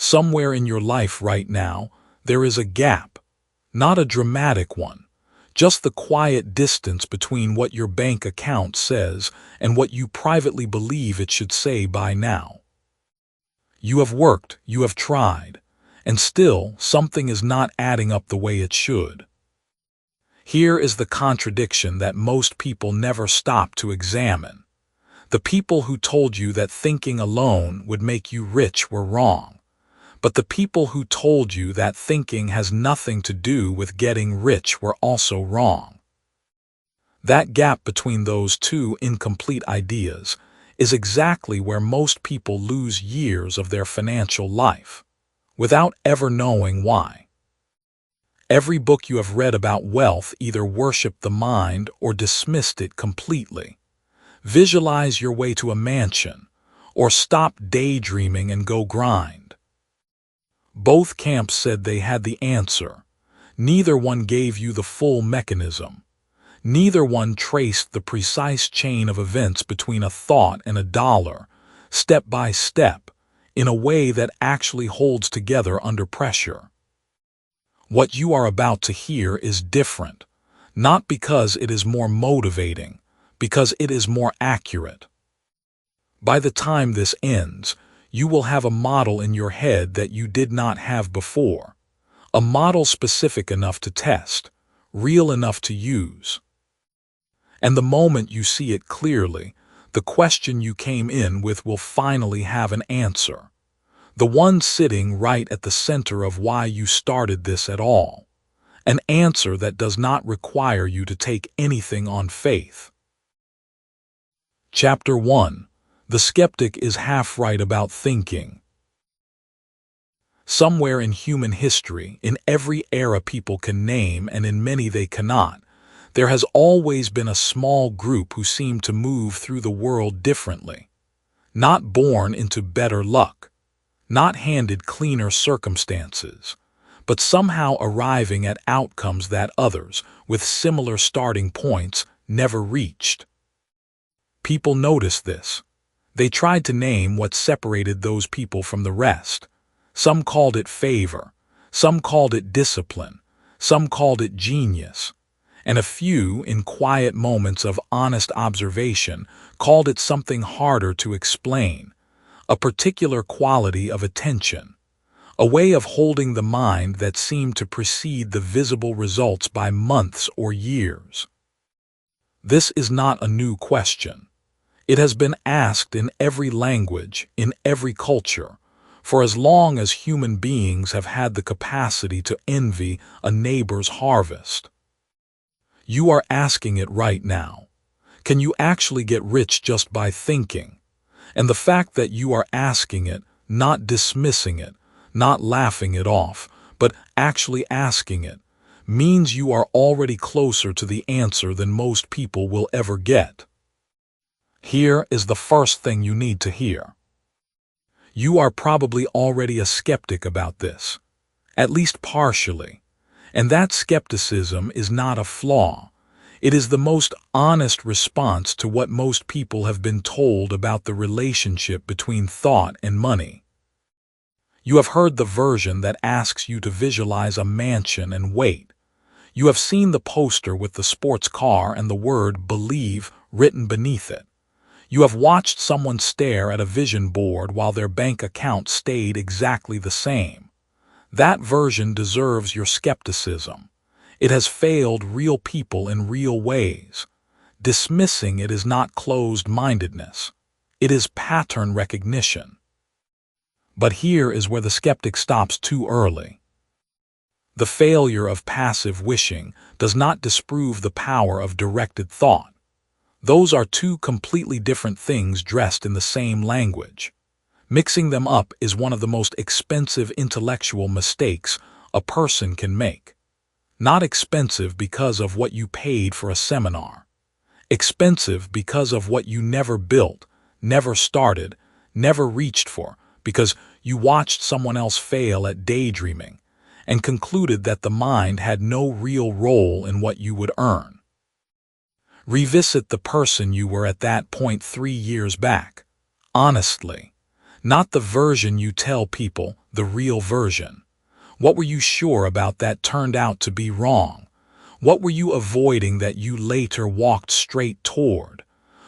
Somewhere in your life right now, there is a gap, not a dramatic one, just the quiet distance between what your bank account says and what you privately believe it should say by now. You have worked, you have tried, and still something is not adding up the way it should. Here is the contradiction that most people never stop to examine. The people who told you that thinking alone would make you rich were wrong, but the people who told you that thinking has nothing to do with getting rich were also wrong. That gap between those two incomplete ideas is exactly where most people lose years of their financial life, without ever knowing why. Every book you have read about wealth either worshipped the mind or dismissed it completely. Visualize your way to a mansion, or stop daydreaming and go grind. Both camps said they had the answer. Neither one gave you the full mechanism. Neither one traced the precise chain of events between a thought and a dollar, step by step, in a way that actually holds together under pressure. What you are about to hear is different, not because it is more motivating, because it is more accurate. By the time this ends, you will have a model in your head that you did not have before, a model specific enough to test, real enough to use. And the moment you see it clearly, the question you came in with will finally have an answer. The one sitting right at the center of why you started this at all. An answer that does not require you to take anything on faith. Chapter 1. The skeptic is half right about thinking. Somewhere in human history, in every era people can name and in many they cannot, there has always been a small group who seem to move through the world differently. Not born into better luck, not handed cleaner circumstances, but somehow arriving at outcomes that others, with similar starting points, never reached. People noticed this. They tried to name what separated those people from the rest. Some called it favor, some called it discipline, some called it genius, and a few, in quiet moments of honest observation, called it something harder to explain, a particular quality of attention, a way of holding the mind that seemed to precede the visible results by months or years. This is not a new question. It has been asked in every language, in every culture, for as long as human beings have had the capacity to envy a neighbor's harvest. You are asking it right now. Can you actually get rich just by thinking? And the fact that you are asking it, not dismissing it, not laughing it off, but actually asking it, means you are already closer to the answer than most people will ever get. Here is the first thing you need to hear. You are probably already a skeptic about this, at least partially, and that skepticism is not a flaw. It is the most honest response to what most people have been told about the relationship between thought and money. You have heard the version that asks you to visualize a mansion and wait. You have seen the poster with the sports car and the word "believe" written beneath it. You have watched someone stare at a vision board while their bank account stayed exactly the same. That version deserves your skepticism. It has failed real people in real ways. Dismissing it is not closed-mindedness. It is pattern recognition. But here is where the skeptic stops too early. The failure of passive wishing does not disprove the power of directed thought. Those are two completely different things dressed in the same language. Mixing them up is one of the most expensive intellectual mistakes a person can make. Not expensive because of what you paid for a seminar. Expensive because of what you never built, never started, never reached for, because you watched someone else fail at daydreaming and concluded that the mind had no real role in what you would earn. Revisit the person you were at that point 3 years back. Honestly. Not the version you tell people, the real version? What were you sure about that turned out to be wrong? What were you avoiding that you later walked straight toward?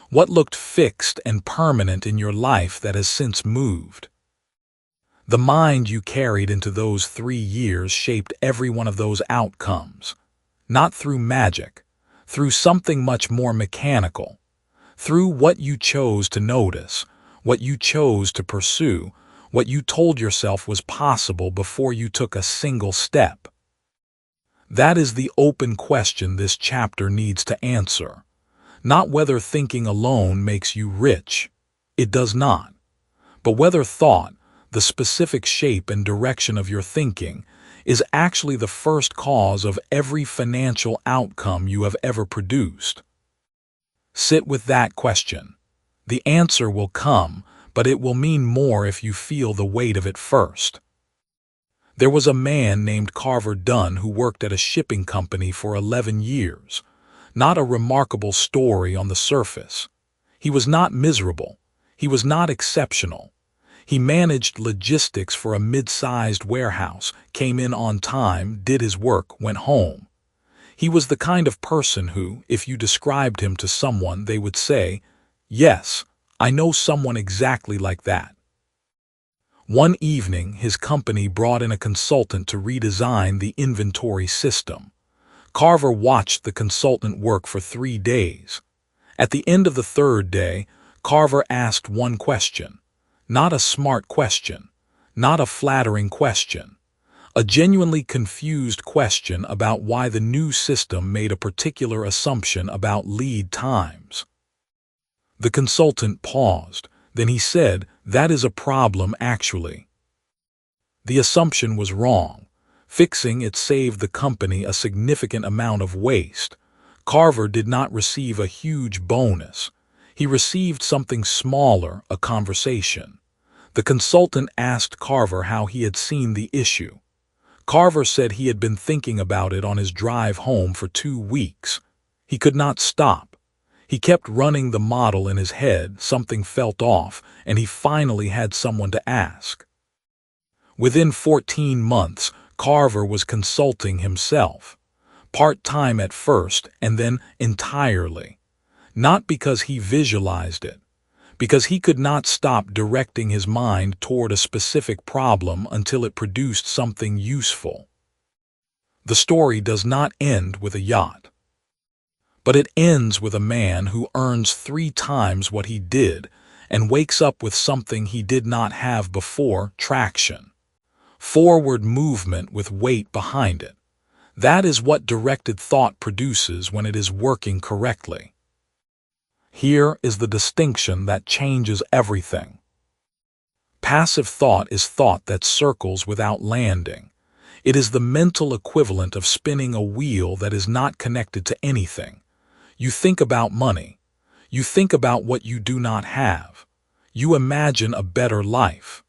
What looked fixed and permanent in your life that has since moved? The mind you carried into those 3 years shaped every one of those outcomes, not through magic, through something much more mechanical, through what you chose to notice, what you chose to pursue, what you told yourself was possible before you took a single step. That is the open question this chapter needs to answer. Not whether thinking alone makes you rich. It does not. But whether thought, the specific shape and direction of your thinking, is actually the first cause of every financial outcome you have ever produced. Sit with that question. The answer will come, but it will mean more if you feel the weight of it first. There was a man named Carver Dunn who worked at a shipping company for 11 years. Not a remarkable story on the surface. He was not miserable. He was not exceptional. He managed logistics for a mid-sized warehouse, came in on time, did his work, went home. He was the kind of person who, if you described him to someone, they would say, "Yes, I know someone exactly like that." One evening, his company brought in a consultant to redesign the inventory system. Carver watched the consultant work for 3 days. At the end of the 3rd day, Carver asked one question. Not a smart question, not a flattering question, a genuinely confused question about why the new system made a particular assumption about lead times. The consultant paused, then he said, "That is a problem actually." The assumption was wrong. Fixing it saved the company a significant amount of waste. Carver did not receive a huge bonus. He received something smaller, a conversation. The consultant asked Carver how he had seen the issue. Carver said he had been thinking about it on his drive home for 2 weeks. He could not stop. He kept running the model in his head, something felt off, and he finally had someone to ask. Within 14 months, Carver was consulting himself. Part-time at first, and then entirely. Not because he visualized it, because he could not stop directing his mind toward a specific problem until it produced something useful. The story does not end with a yacht. But it ends with a man who earns 3 times what he did and wakes up with something he did not have before: traction. Forward movement with weight behind it. That is what directed thought produces when it is working correctly. Here is the distinction that changes everything. Passive thought is thought that circles without landing. It is the mental equivalent of spinning a wheel that is not connected to anything. You think about money. You think about what you do not have. You imagine a better life.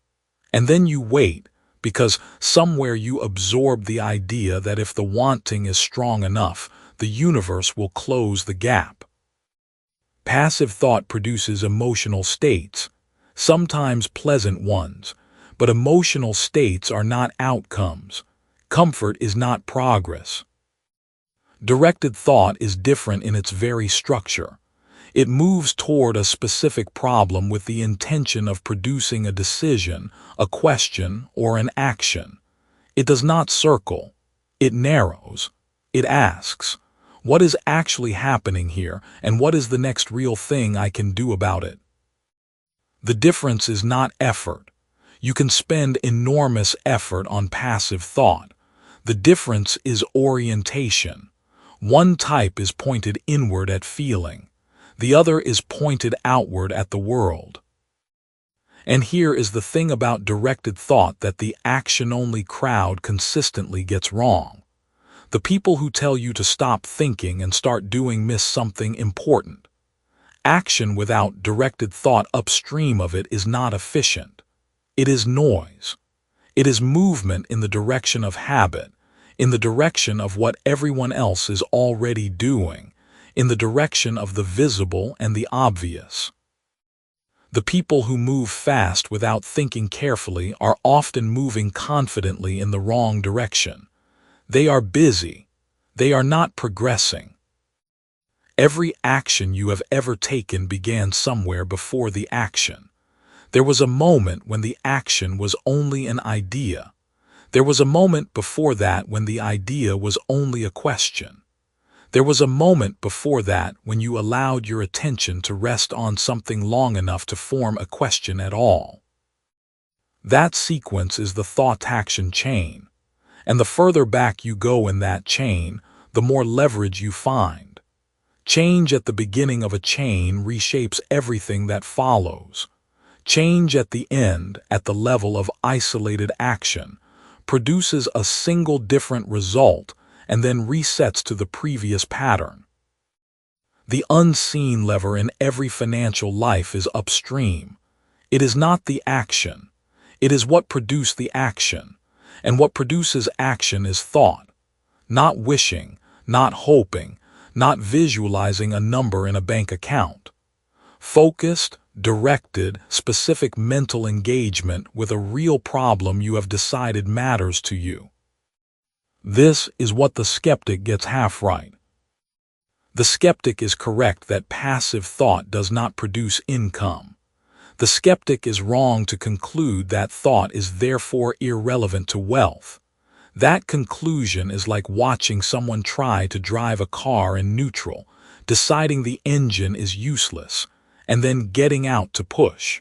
And then you wait, because somewhere you absorb the idea that if the wanting is strong enough, the universe will close the gap. Passive thought produces emotional states, sometimes pleasant ones, but emotional states are not outcomes. Comfort is not progress. Directed thought is different in its very structure. It moves toward a specific problem with the intention of producing a decision, a question, or an action. It does not circle. It narrows. It asks, what is actually happening here, and what is the next real thing I can do about it? The difference is not effort. You can spend enormous effort on passive thought. The difference is orientation. One type is pointed inward at feeling. The other is pointed outward at the world. And here is the thing about directed thought that the action-only crowd consistently gets wrong. The people who tell you to stop thinking and start doing miss something important. Action without directed thought upstream of it is not efficient. It is noise. It is movement in the direction of habit, in the direction of what everyone else is already doing, in the direction of the visible and the obvious. The people who move fast without thinking carefully are often moving confidently in the wrong direction. They are busy. They are not progressing. Every action you have ever taken began somewhere before the action. There was a moment when the action was only an idea. There was a moment before that when the idea was only a question. There was a moment before that when you allowed your attention to rest on something long enough to form a question at all. That sequence is the thought-action chain, and the further back you go in that chain, the more leverage you find. Change at the beginning of a chain reshapes everything that follows. Change at the end, at the level of isolated action, produces a single different result and then resets to the previous pattern. The unseen lever in every financial life is upstream. It is not the action. It is what produced the action. And what produces action is thought. Not wishing, not hoping, not visualizing a number in a bank account. Focused, directed, specific mental engagement with a real problem you have decided matters to you. This is what the skeptic gets half right. The skeptic is correct that passive thought does not produce income. The skeptic is wrong to conclude that thought is therefore irrelevant to wealth. That conclusion is like watching someone try to drive a car in neutral, deciding the engine is useless, and then getting out to push.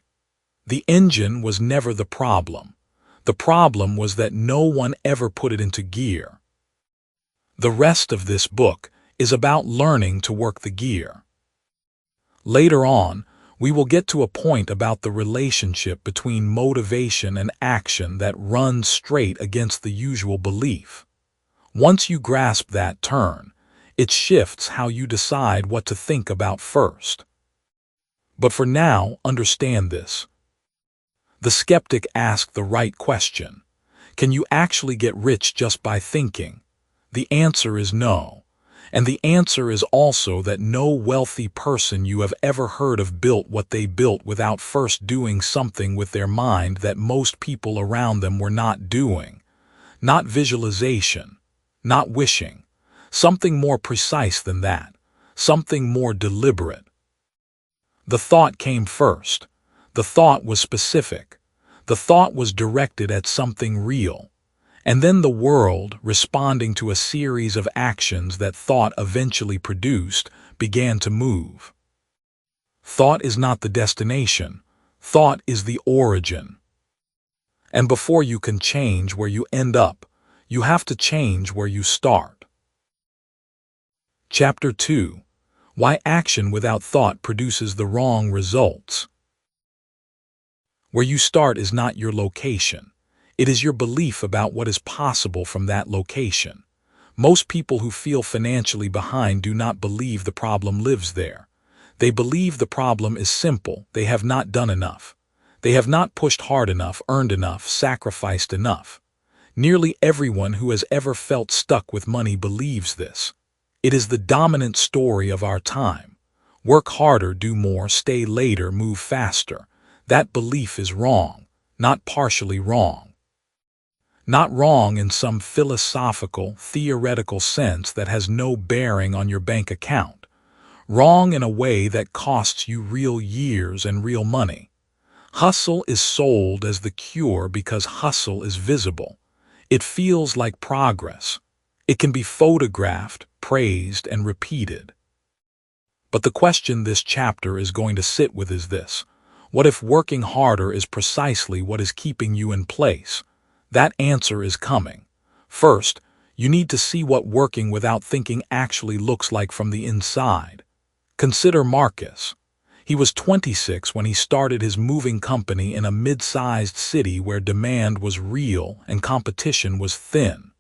The engine was never the problem. The problem was that no one ever put it into gear. The rest of this book is about learning to work the gear. Later on, we will get to a point about the relationship between motivation and action that runs straight against the usual belief. Once you grasp that turn, it shifts how you decide what to think about first. But for now, understand this. The skeptic asked the right question. Can you actually get rich just by thinking? The answer is no. And the answer is also that no wealthy person you have ever heard of built what they built without first doing something with their mind that most people around them were not doing. Not visualization, not wishing. Something more precise than that. Something more deliberate. The thought came first. The thought was specific. The thought was directed at something real. And then the world, responding to a series of actions that thought eventually produced, began to move. Thought is not the destination. Thought is the origin. And before you can change where you end up, you have to change where you start. Chapter 2. Why action without thought produces the wrong results. Where you start is not your location. It is your belief about what is possible from that location. Most people who feel financially behind do not believe the problem lives there. They believe the problem is simple. They have not done enough. They have not pushed hard enough, earned enough, sacrificed enough. Nearly everyone who has ever felt stuck with money believes this. It is the dominant story of our time. Work harder, do more, stay later, move faster. That belief is wrong, not partially wrong. Not wrong in some philosophical, theoretical sense that has no bearing on your bank account. Wrong in a way that costs you real years and real money. Hustle is sold as the cure because hustle is visible. It feels like progress. It can be photographed, praised, and repeated. But the question this chapter is going to sit with is this. What if working harder is precisely what is keeping you in place? That answer is coming. First, you need to see what working without thinking actually looks like from the inside. Consider Marcus. He was 26 when he started his moving company in a mid-sized city where demand was real and competition was thin.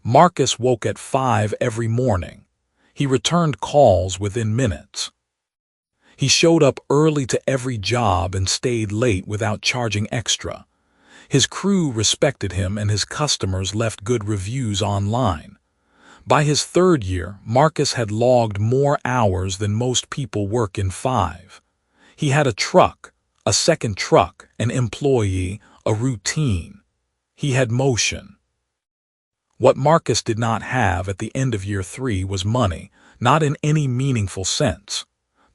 Marcus woke at 5 every morning. He returned calls within minutes. He showed up early to every job and stayed late without charging extra. His crew respected him and his customers left good reviews online. By his 3rd year, Marcus had logged more hours than most people work in 5. He had a truck, a second truck, an employee, a routine. He had motion. What Marcus did not have at the end of year 3 was money, not in any meaningful sense.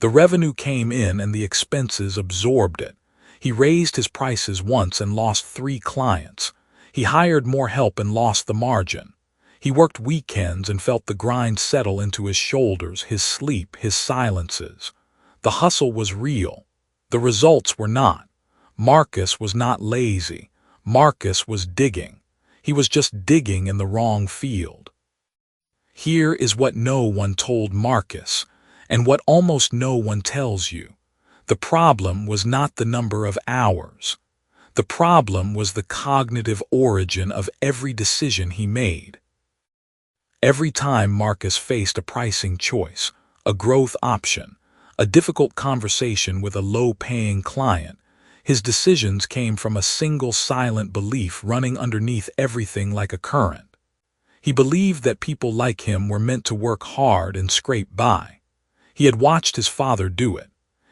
The revenue came in and the expenses absorbed it. He raised his prices once and lost 3 clients. He hired more help and lost the margin. He worked weekends and felt the grind settle into his shoulders, his sleep, his silences. The hustle was real. The results were not. Marcus was not lazy. Marcus was digging. He was just digging in the wrong field. Here is what no one told Marcus, and what almost no one tells you. The problem was not the number of hours. The problem was the cognitive origin of every decision he made. Every time Marcus faced a pricing choice, a growth option, a difficult conversation with a low-paying client, his decisions came from a single silent belief running underneath everything like a current. He believed that people like him were meant to work hard and scrape by. He had watched his father do it.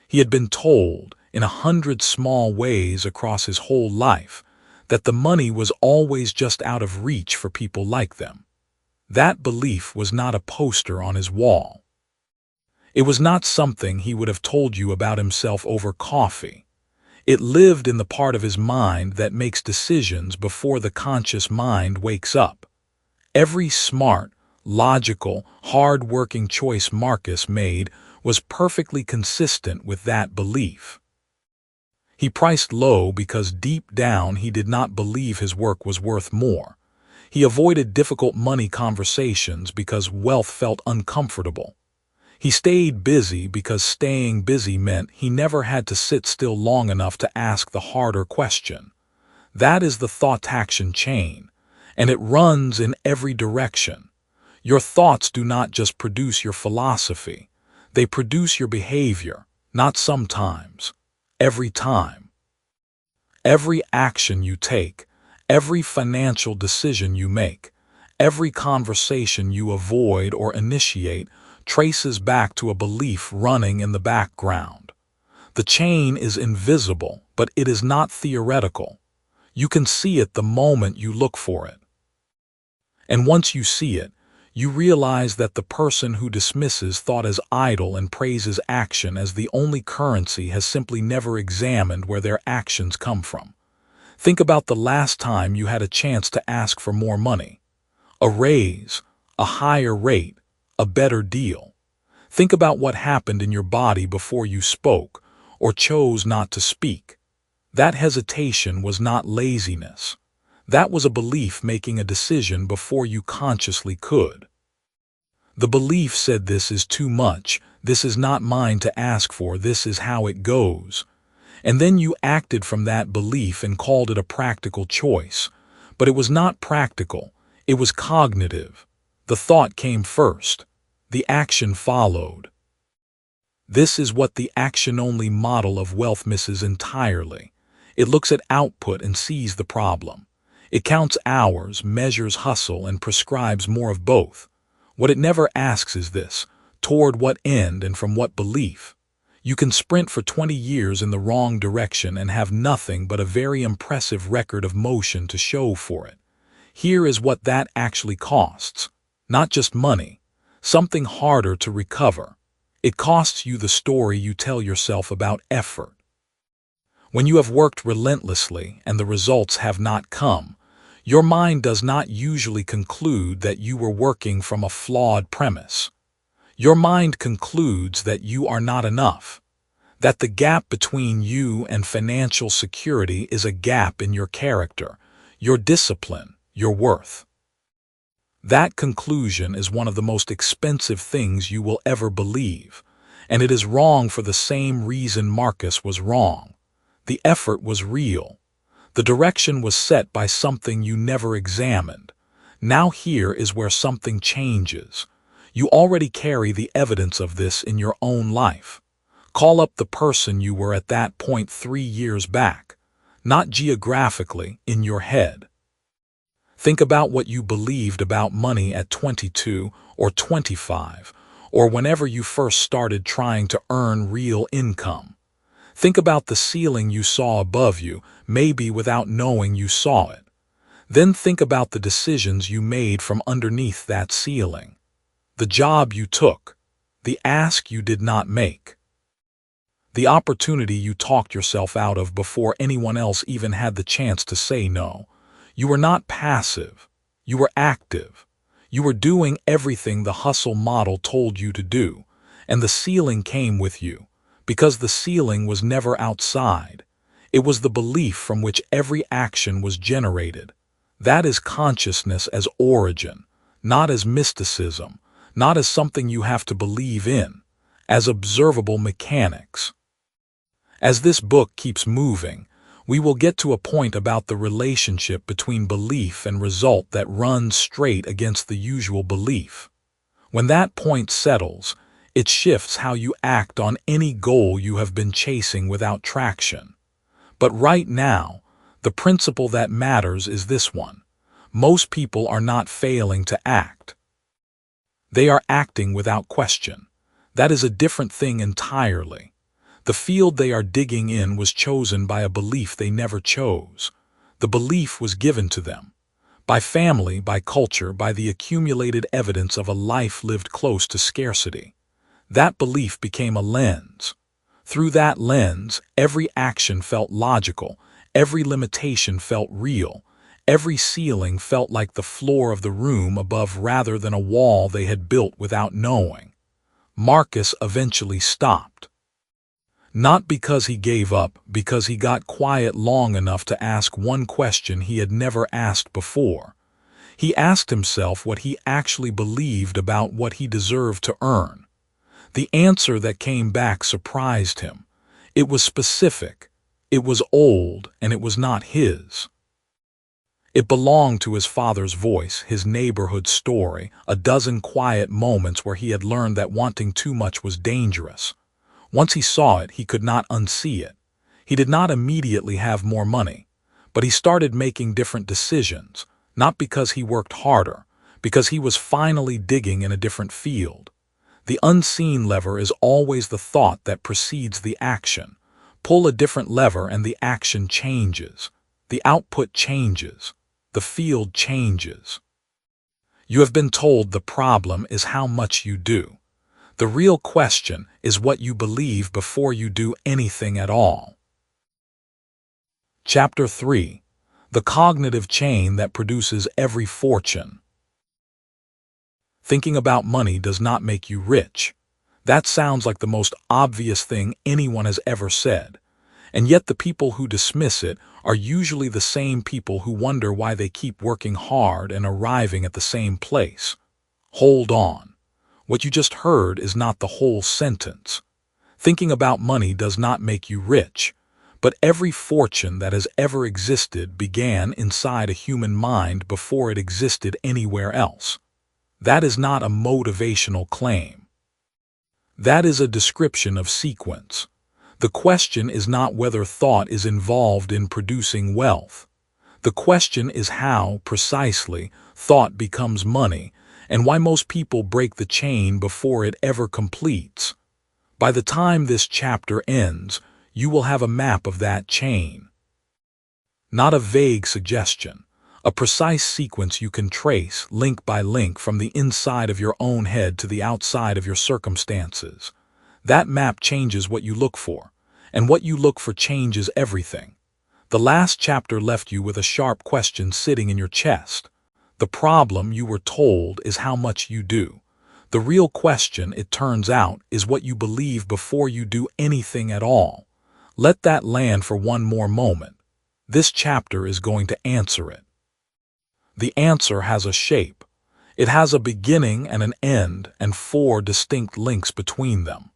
He had been told, in 100 small ways across his whole life, that the money was always just out of reach for people like them. That belief was not a poster on his wall. It was not something he would have told you about himself over coffee. It lived in the part of his mind that makes decisions before the conscious mind wakes up. Every smart, logical, hard-working choice Marcus made was perfectly consistent with that belief. He priced low because deep down he did not believe his work was worth more. He avoided difficult money conversations because wealth felt uncomfortable. He stayed busy because staying busy meant he never had to sit still long enough to ask the harder question. That is the thought-action chain, and it runs in every direction. Your thoughts do not just produce your philosophy. They produce your behavior, not sometimes, every time. Every action you take, every financial decision you make, every conversation you avoid or initiate traces back to a belief running in the background. The chain is invisible, but it is not theoretical. You can see it the moment you look for it. And once you see it, you realize that the person who dismisses thought as idle and praises action as the only currency has simply never examined where their actions come from. Think about the last time you had a chance to ask for more money, a raise, a higher rate, a better deal. Think about what happened in your body before you spoke or chose not to speak. That hesitation was not laziness. That was a belief making a decision before you consciously could. The belief said, this is too much, this is not mine to ask for, this is how it goes. And then you acted from that belief and called it a practical choice. But it was not practical, it was cognitive. The thought came first. The action followed. This is what the action-only model of wealth misses entirely. It looks at output and sees the problem. It counts hours, measures hustle, and prescribes more of both. What it never asks is this: toward what end and from what belief? You can sprint for 20 years in the wrong direction and have nothing but a very impressive record of motion to show for it. Here is what that actually costs. Not just money, something harder to recover. It costs you the story you tell yourself about effort. When you have worked relentlessly and the results have not come, your mind does not usually conclude that you were working from a flawed premise. Your mind concludes that you are not enough, that the gap between you and financial security is a gap in your character, your discipline, your worth. That conclusion is one of the most expensive things you will ever believe, and it is wrong for the same reason Marcus was wrong. The effort was real. The direction was set by something you never examined. Now here is where something changes. You already carry the evidence of this in your own life. Call up the person you were at that point 3 years back, not geographically, in your head. Think about what you believed about money at 22 or 25, or whenever you first started trying to earn real income. Think about the ceiling you saw above you, maybe without knowing you saw it. Then think about the decisions you made from underneath that ceiling. The job you took, the ask you did not make, the opportunity you talked yourself out of before anyone else even had the chance to say no. You were not passive. You were active. You were doing everything the hustle model told you to do, and the ceiling came with you, because the ceiling was never outside. It was the belief from which every action was generated. That is consciousness as origin, not as mysticism, not as something you have to believe in, as observable mechanics. As this book keeps moving, we will get to a point about the relationship between belief and result that runs straight against the usual belief. When that point settles, it shifts how you act on any goal you have been chasing without traction. But right now, the principle that matters is this one. Most people are not failing to act. They are acting without question. That is a different thing entirely. The field they are digging in was chosen by a belief they never chose. The belief was given to them. By family, by culture, by the accumulated evidence of a life lived close to scarcity. That belief became a lens. Through that lens, every action felt logical, every limitation felt real, every ceiling felt like the floor of the room above rather than a wall they had built without knowing. Marcus eventually stopped. Not because he gave up, because he got quiet long enough to ask one question he had never asked before. He asked himself what he actually believed about what he deserved to earn. The answer that came back surprised him. It was specific, it was old, and it was not his. It belonged to his father's voice, his neighborhood story, a dozen quiet moments where he had learned that wanting too much was dangerous. Once he saw it, he could not unsee it. He did not immediately have more money, but he started making different decisions, not because he worked harder, because he was finally digging in a different field. The unseen lever is always the thought that precedes the action. Pull a different lever and the action changes. The output changes. The field changes. You have been told the problem is how much you do. The real question is what you believe before you do anything at all. Chapter 3. The cognitive chain that produces every fortune. Thinking about money does not make you rich. That sounds like the most obvious thing anyone has ever said. And yet the people who dismiss it are usually the same people who wonder why they keep working hard and arriving at the same place. Hold on. What you just heard is not the whole sentence. Thinking about money does not make you rich, but every fortune that has ever existed began inside a human mind before it existed anywhere else. That is not a motivational claim. That is a description of sequence. The question is not whether thought is involved in producing wealth. The question is how, precisely, thought becomes money, and why most people break the chain before it ever completes. By the time this chapter ends, you will have a map of that chain. Not a vague suggestion, a precise sequence you can trace, link by link, from the inside of your own head to the outside of your circumstances. That map changes what you look for, and what you look for changes everything. The last chapter left you with a sharp question sitting in your chest. The problem, you were told, is how much you do. The real question, it turns out, is what you believe before you do anything at all. Let that land for one more moment. This chapter is going to answer it. The answer has a shape. It has a beginning and an end and 4 distinct links between them.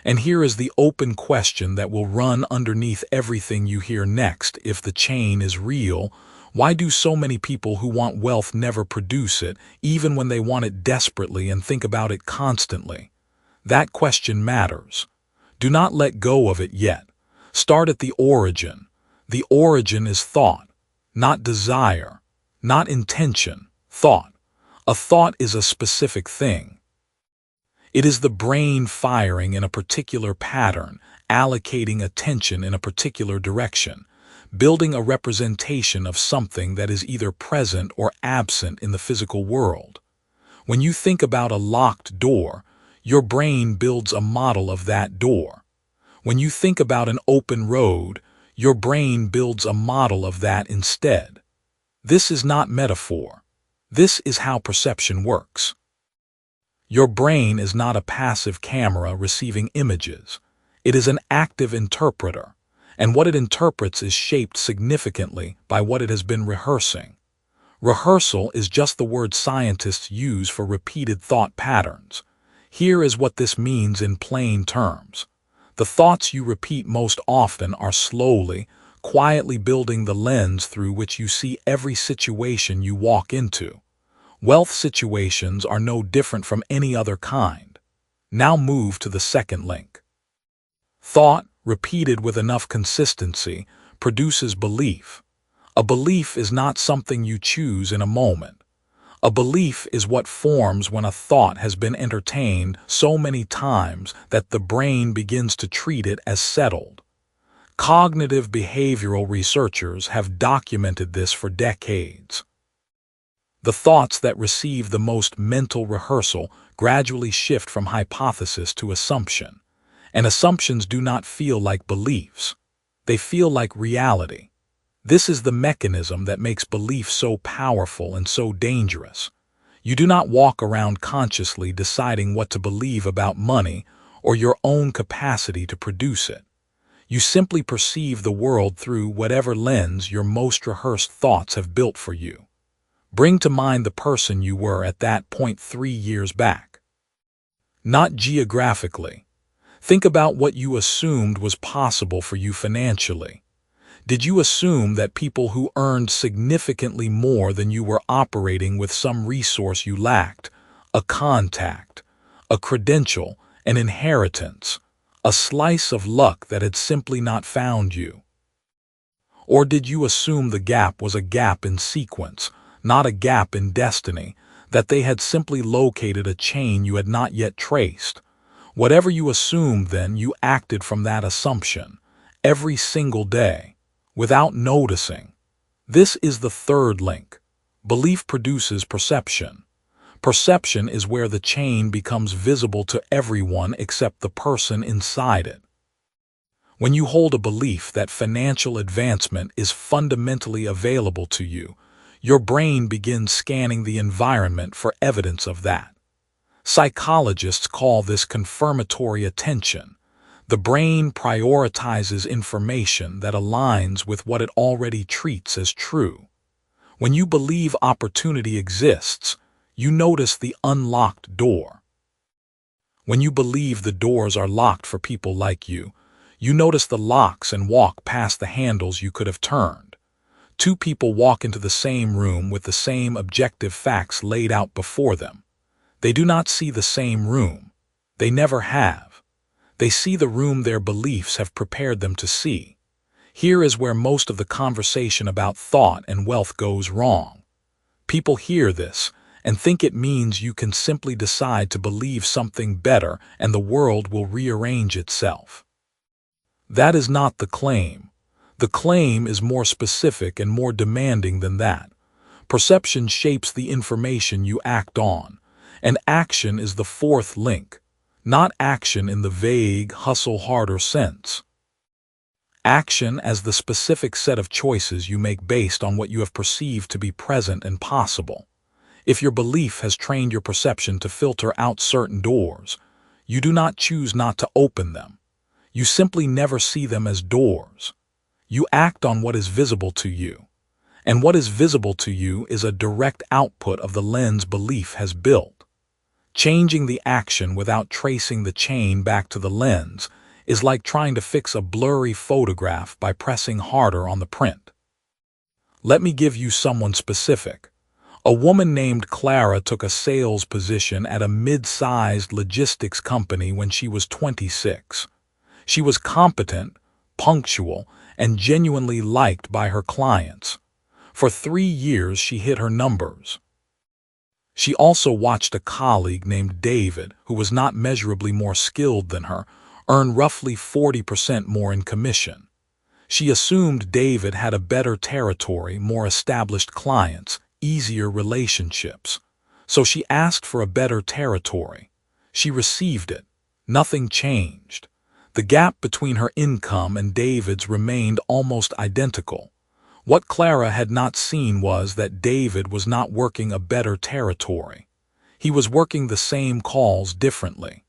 And here is the open question that will run underneath everything you hear next. If the chain is real, why do so many people who want wealth never produce it, even when they want it desperately and think about it constantly? That question matters. Do not let go of it yet. Start at the origin. The origin is thought, not desire, not intention, thought. A thought is a specific thing. It is the brain firing in a particular pattern, allocating attention in a particular direction, building a representation of something that is either present or absent in the physical world. When you think about a locked door, your brain builds a model of that door. When you think about an open road, your brain builds a model of that instead. This is not metaphor. This is how perception works. Your brain is not a passive camera receiving images. It is an active interpreter, and what it interprets is shaped significantly by what it has been rehearsing. Rehearsal is just the word scientists use for repeated thought patterns. Here is what this means in plain terms. The thoughts you repeat most often are slowly, quietly building the lens through which you see every situation you walk into. Wealth situations are no different from any other kind. Now move to the second link. Thought, repeated with enough consistency, produces belief. A belief is not something you choose in a moment. A belief is what forms when a thought has been entertained so many times that the brain begins to treat it as settled. Cognitive behavioral researchers have documented this for decades. The thoughts that receive the most mental rehearsal gradually shift from hypothesis to assumption, and assumptions do not feel like beliefs. They feel like reality. This is the mechanism that makes belief so powerful and so dangerous. You do not walk around consciously deciding what to believe about money or your own capacity to produce it. You simply perceive the world through whatever lens your most rehearsed thoughts have built for you. Bring to mind the person you were at that point 3 years back. Not geographically. Think about what you assumed was possible for you financially. Did you assume that people who earned significantly more than you were operating with some resource you lacked, a contact, a credential, an inheritance, a slice of luck that had simply not found you? Or did you assume the gap was a gap in sequence, not a gap in destiny, that they had simply located a chain you had not yet traced? Whatever you assumed then, you acted from that assumption, every single day, without noticing. This is the third link. Belief produces perception. Perception is where the chain becomes visible to everyone except the person inside it. When you hold a belief that financial advancement is fundamentally available to you, your brain begins scanning the environment for evidence of that. Psychologists call this confirmatory attention. The brain prioritizes information that aligns with what it already treats as true. When you believe opportunity exists, you notice the unlocked door. When you believe the doors are locked for people like you, you notice the locks and walk past the handles you could have turned. Two people walk into the same room with the same objective facts laid out before them. They do not see the same room. They never have. They see the room their beliefs have prepared them to see. Here is where most of the conversation about thought and wealth goes wrong. People hear this and think it means you can simply decide to believe something better and the world will rearrange itself. That is not the claim. The claim is more specific and more demanding than that. Perception shapes the information you act on, and action is the fourth link. Not action in the vague, hustle harder sense. Action as the specific set of choices you make based on what you have perceived to be present and possible. If your belief has trained your perception to filter out certain doors, you do not choose not to open them. You simply never see them as doors. You act on what is visible to you. And what is visible to you is a direct output of the lens belief has built. Changing the action without tracing the chain back to the lens is like trying to fix a blurry photograph by pressing harder on the print. Let me give you someone specific. A woman named Clara took a sales position at a mid-sized logistics company when she was 26. She was competent, punctual, and genuinely liked by her clients. For 3 years she hit her numbers. She also watched a colleague named David, who was not measurably more skilled than her, earn roughly 40% more in commission. She assumed David had a better territory, more established clients, easier relationships. So she asked for a better territory. She received it. Nothing changed. The gap between her income and David's remained almost identical. What Clara had not seen was that David was not working a better territory. He was working the same calls differently.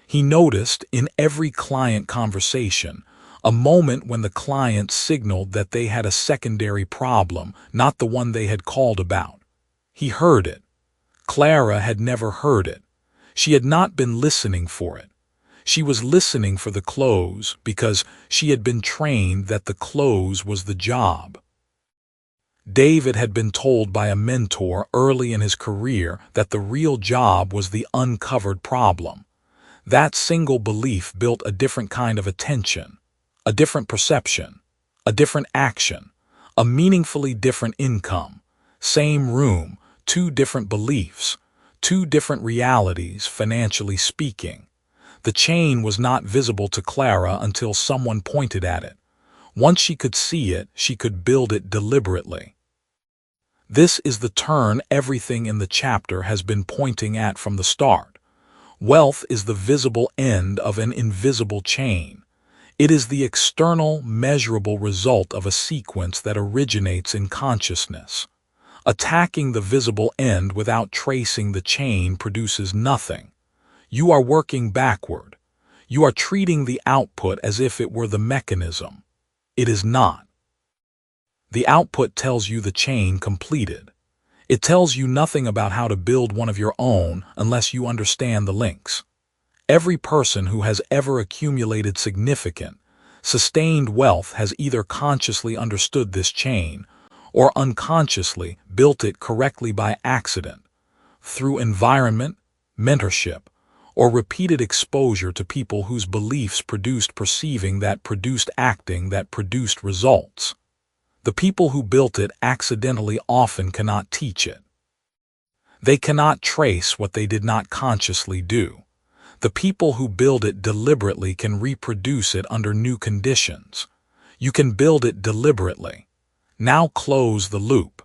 He noticed in every client conversation a moment when the client signaled that they had a secondary problem, not the one they had called about. He heard it. Clara had never heard it. She had not been listening for it. She was listening for the close because she had been trained that the close was the job. David had been told by a mentor early in his career that the real job was the uncovered problem. That single belief built a different kind of attention, a different perception, a different action, a meaningfully different income. Same room, two different beliefs, two different realities, financially speaking. The chain was not visible to Clara until someone pointed at it. Once she could see it, she could build it deliberately. This is the turn everything in the chapter has been pointing at from the start. Wealth is the visible end of an invisible chain. It is the external, measurable result of a sequence that originates in consciousness. Attacking the visible end without tracing the chain produces nothing. You are working backward. You are treating the output as if it were the mechanism. It is not. The output tells you the chain completed. It tells you nothing about how to build one of your own unless you understand the links. Every person who has ever accumulated significant, sustained wealth has either consciously understood this chain or unconsciously built it correctly by accident, through environment, mentorship, or repeated exposure to people whose beliefs produced perceiving that produced acting that produced results. The people who built it accidentally often cannot teach it. They cannot trace what they did not consciously do. The people who build it deliberately can reproduce it under new conditions. You can build it deliberately. Now close the loop.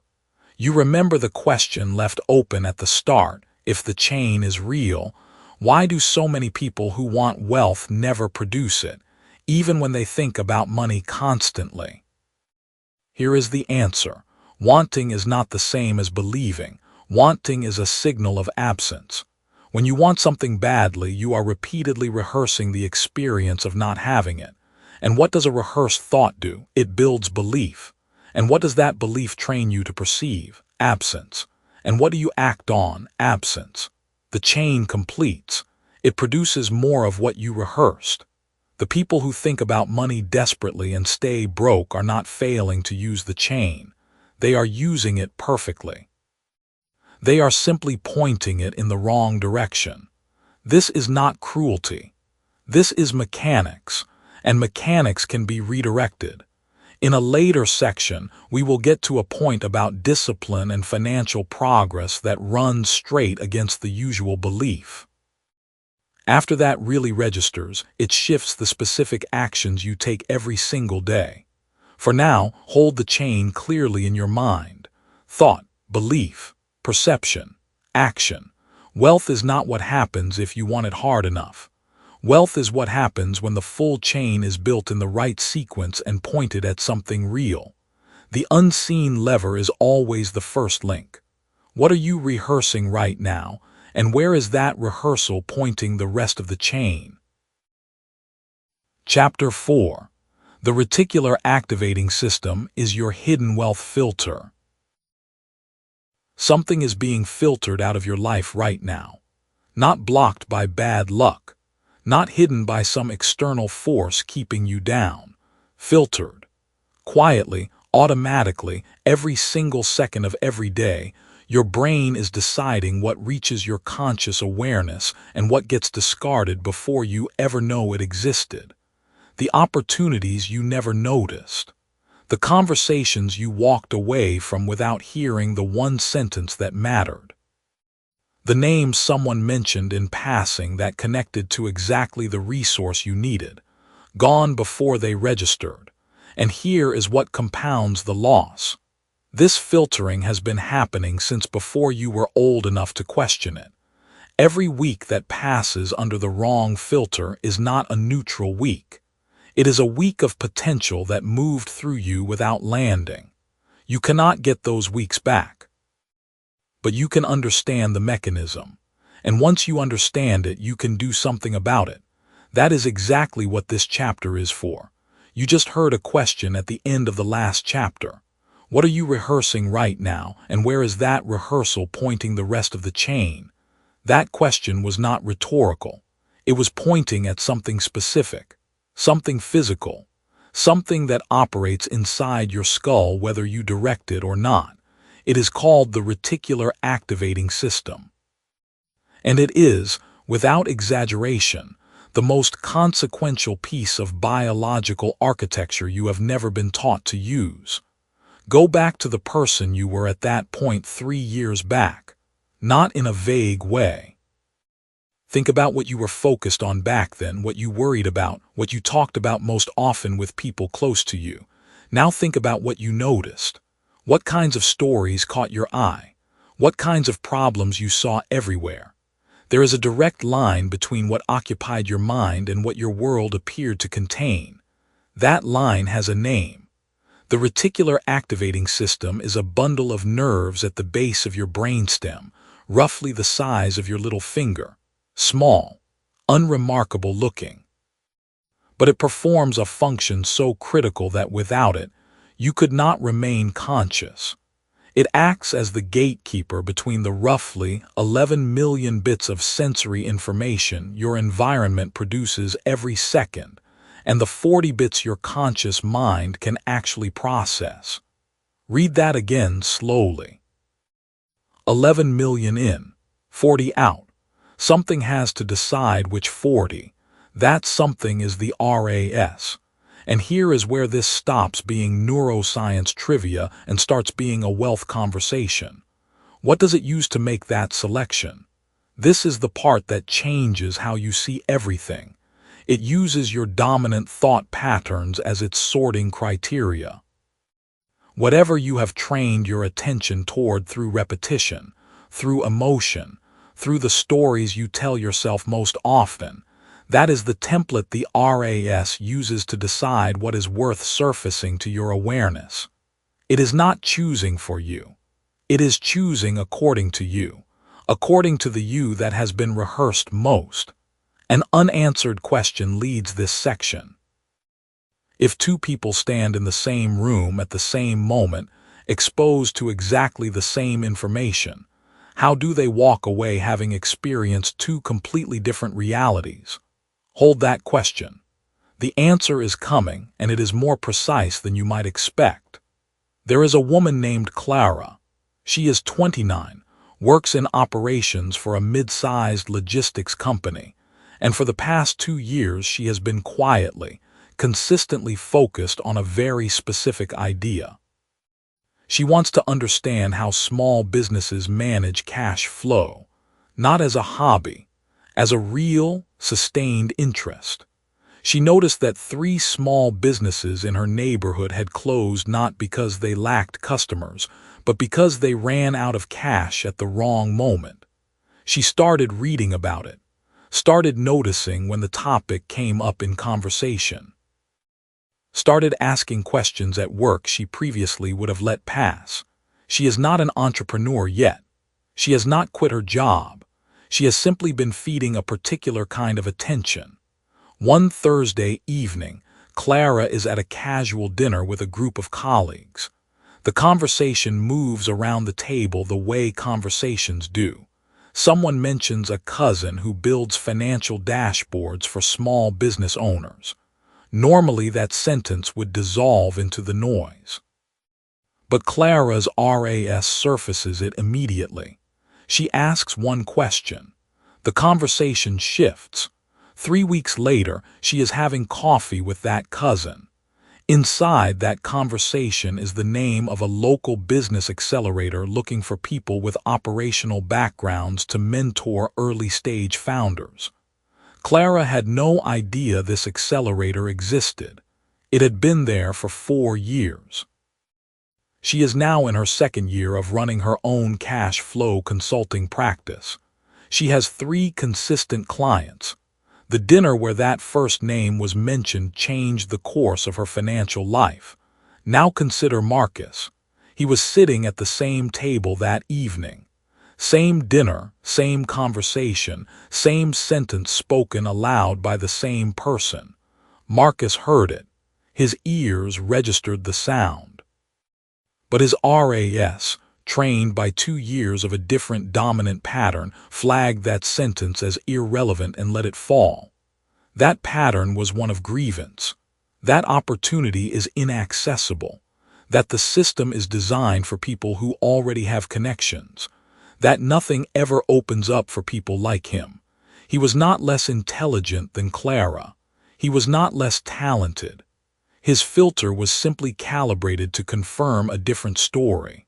You remember the question left open at the start: if the chain is real, why do so many people who want wealth never produce it, even when they think about money constantly? Here is the answer. Wanting is not the same as believing. Wanting is a signal of absence. When you want something badly, you are repeatedly rehearsing the experience of not having it. And what does a rehearsed thought do? It builds belief. And what does that belief train you to perceive? Absence. And what do you act on? Absence. The chain completes. It produces more of what you rehearsed. The people who think about money desperately and stay broke are not failing to use the chain. They are using it perfectly. They are simply pointing it in the wrong direction. This is not cruelty. This is mechanics, and mechanics can be redirected. In a later section, we will get to a point about discipline and financial progress that runs straight against the usual belief. After that really registers, it shifts the specific actions you take every single day. For now, hold the chain clearly in your mind. Thought, belief, perception, action. Wealth is not what happens if you want it hard enough. Wealth is what happens when the full chain is built in the right sequence and pointed at something real. The unseen lever is always the first link. What are you rehearsing right now, and where is that rehearsal pointing the rest of the chain? Chapter 4. The reticular activating system is your hidden wealth filter. Something is being filtered out of your life right now. Not blocked by bad luck. Not hidden by some external force keeping you down. Filtered. Quietly, automatically, every single second of every day, your brain is deciding what reaches your conscious awareness and what gets discarded before you ever know it existed. The opportunities you never noticed. The conversations you walked away from without hearing the one sentence that mattered. The name someone mentioned in passing that connected to exactly the resource you needed, gone before they registered. And here is what compounds the loss. This filtering has been happening since before you were old enough to question it. Every week that passes under the wrong filter is not a neutral week. It is a week of potential that moved through you without landing. You cannot get those weeks back. But you can understand the mechanism. And once you understand it, you can do something about it. That is exactly what this chapter is for. You just heard a question at the end of the last chapter. What are you rehearsing right now, and where is that rehearsal pointing the rest of the chain? That question was not rhetorical. It was pointing at something specific, something physical, something that operates inside your skull whether you direct it or not. It is called the reticular activating system. And it is, without exaggeration, the most consequential piece of biological architecture you have never been taught to use. Go back to the person you were at that point 3 years back, not in a vague way. Think about what you were focused on back then, what you worried about, what you talked about most often with people close to you. Now think about what you noticed. What kinds of stories caught your eye? What kinds of problems you saw everywhere? There is a direct line between what occupied your mind and what your world appeared to contain. That line has a name. The reticular activating system is a bundle of nerves at the base of your brainstem, roughly the size of your little finger. Small, unremarkable looking. But it performs a function so critical that without it, you could not remain conscious. It acts as the gatekeeper between the roughly 11 million bits of sensory information your environment produces every second, and the 40 bits your conscious mind can actually process. Read that again slowly. 11 million in, 40 out. Something has to decide which 40. That something is the RAS. And here is where this stops being neuroscience trivia and starts being a wealth conversation. What does it use to make that selection? This is the part that changes how you see everything. It uses your dominant thought patterns as its sorting criteria. Whatever you have trained your attention toward through repetition, through emotion, through the stories you tell yourself most often, that is the template the RAS uses to decide what is worth surfacing to your awareness. It is not choosing for you. It is choosing according to you, according to the you that has been rehearsed most. An unanswered question leads this section. If two people stand in the same room at the same moment, exposed to exactly the same information, how do they walk away having experienced two completely different realities? Hold that question. The answer is coming, and it is more precise than you might expect. There is a woman named Clara. She is 29, works in operations for a mid-sized logistics company, and for the past 2 years she has been quietly, consistently focused on a very specific idea. She wants to understand how small businesses manage cash flow, not as a hobby, as a real, sustained interest. She noticed that 3 small businesses in her neighborhood had closed not because they lacked customers, but because they ran out of cash at the wrong moment. She started reading about it, started noticing when the topic came up in conversation, started asking questions at work she previously would have let pass. She is not an entrepreneur yet. She has not quit her job. She has simply been feeding a particular kind of attention. One Thursday evening, Clara is at a casual dinner with a group of colleagues. The conversation moves around the table the way conversations do. Someone mentions a cousin who builds financial dashboards for small business owners. Normally that sentence would dissolve into the noise. But Clara's RAS surfaces it immediately. She asks one question. The conversation shifts. 3 weeks later, she is having coffee with that cousin. Inside that conversation is the name of a local business accelerator looking for people with operational backgrounds to mentor early-stage founders. Clara had no idea this accelerator existed. It had been there for 4 years. She is now in her second year of running her own cash flow consulting practice. She has 3 consistent clients. The dinner where that first name was mentioned changed the course of her financial life. Now consider Marcus. He was sitting at the same table that evening. Same dinner, same conversation, same sentence spoken aloud by the same person. Marcus heard it. His ears registered the sound. But his RAS, trained by 2 years of a different dominant pattern, flagged that sentence as irrelevant and let it fall. That pattern was one of grievance. That opportunity is inaccessible. That the system is designed for people who already have connections. That nothing ever opens up for people like him. He was not less intelligent than Clara. He was not less talented. His filter was simply calibrated to confirm a different story.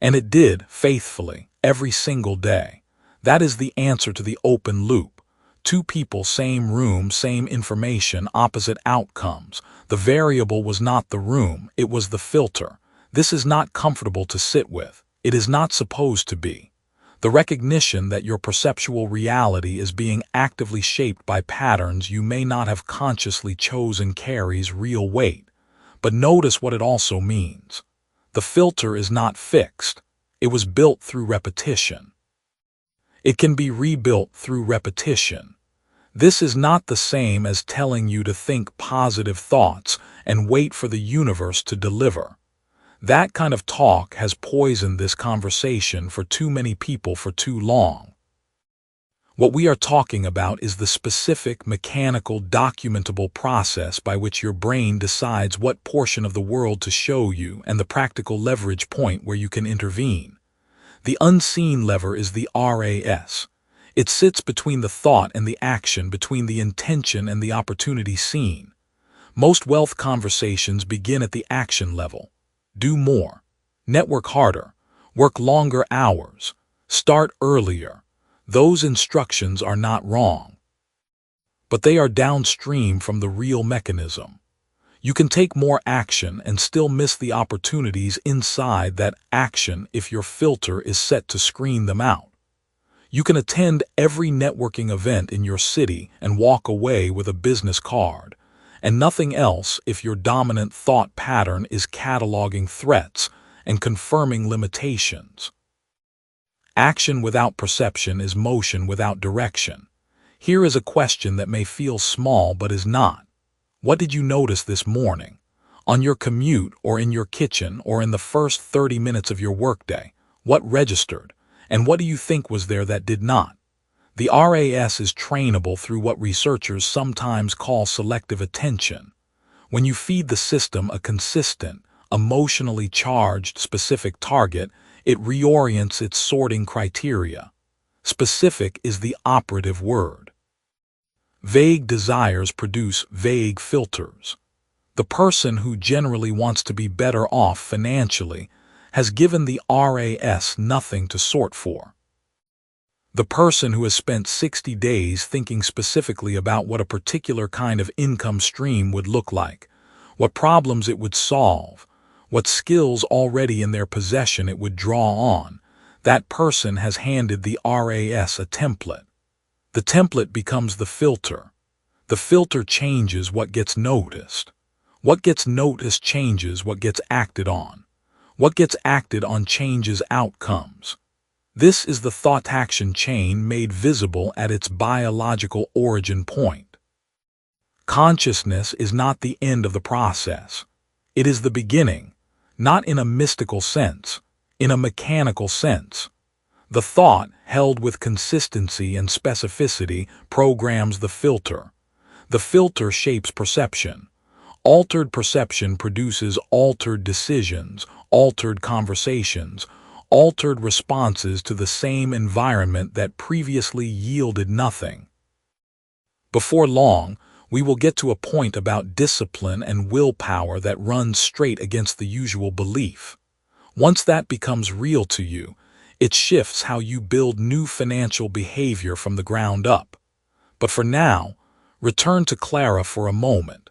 And it did, faithfully, every single day. That is the answer to the open loop. 2 people, same room, same information, opposite outcomes. The variable was not the room, it was the filter. This is not comfortable to sit with. It is not supposed to be. The recognition that your perceptual reality is being actively shaped by patterns you may not have consciously chosen carries real weight. But notice what it also means. The filter is not fixed. It was built through repetition. It can be rebuilt through repetition. This is not the same as telling you to think positive thoughts and wait for the universe to deliver. That kind of talk has poisoned this conversation for too many people for too long. What we are talking about is the specific, mechanical, documentable process by which your brain decides what portion of the world to show you and the practical leverage point where you can intervene. The unseen lever is the RAS. It sits between the thought and the action, between the intention and the opportunity seen. Most wealth conversations begin at the action level. Do more. Network harder. Work longer hours. Start earlier. Those instructions are not wrong. But they are downstream from the real mechanism. You can take more action and still miss the opportunities inside that action if your filter is set to screen them out. You can attend every networking event in your city and walk away with a business card, and nothing else if your dominant thought pattern is cataloging threats and confirming limitations. Action without perception is motion without direction. Here is a question that may feel small but is not. What did you notice this morning? On your commute or in your kitchen or in the first 30 minutes of your workday? What registered? And what do you think was there that did not? The RAS is trainable through what researchers sometimes call selective attention. When you feed the system a consistent, emotionally charged specific target, it reorients its sorting criteria. Specific is the operative word. Vague desires produce vague filters. The person who generally wants to be better off financially has given the RAS nothing to sort for. The person who has spent 60 days thinking specifically about what a particular kind of income stream would look like, what problems it would solve, what skills already in their possession it would draw on, that person has handed the RAS a template. The template becomes the filter. The filter changes what gets noticed. What gets noticed changes what gets acted on. What gets acted on changes outcomes. This is the thought-action chain made visible at its biological origin point. Consciousness is not the end of the process. It is the beginning, not in a mystical sense, in a mechanical sense. The thought, held with consistency and specificity, programs the filter. The filter shapes perception. Altered perception produces altered decisions, altered conversations, altered responses to the same environment that previously yielded nothing. Before long, We will get to a point about discipline and willpower that runs straight against the usual belief. Once that becomes real to you, it shifts how you build new financial behavior from the ground up. But for now, return to Clara for a moment.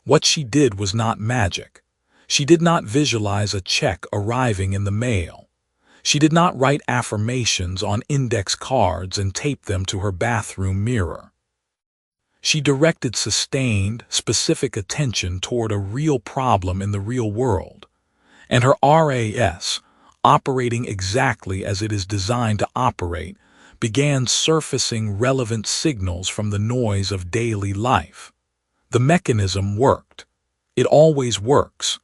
What she did was not magic. She did not visualize a check arriving in the mail. She did not write affirmations on index cards and tape them to her bathroom mirror. She directed sustained, specific attention toward a real problem in the real world. And her RAS, operating exactly as it is designed to operate, began surfacing relevant signals from the noise of daily life. The mechanism worked. It always works.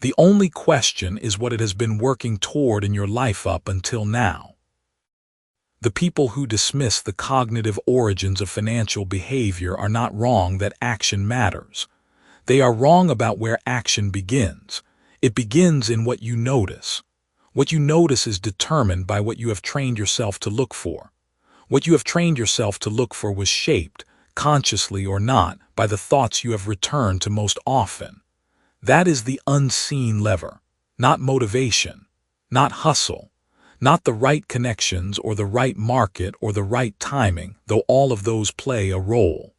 The only question is what it has been working toward in your life up until now. The people who dismiss the cognitive origins of financial behavior are not wrong that action matters. They are wrong about where action begins. It begins in what you notice. What you notice is determined by what you have trained yourself to look for. What you have trained yourself to look for was shaped, consciously or not, by the thoughts you have returned to most often. That is the unseen lever, not motivation, not hustle, not the right connections or the right market or the right timing, though all of those play a role.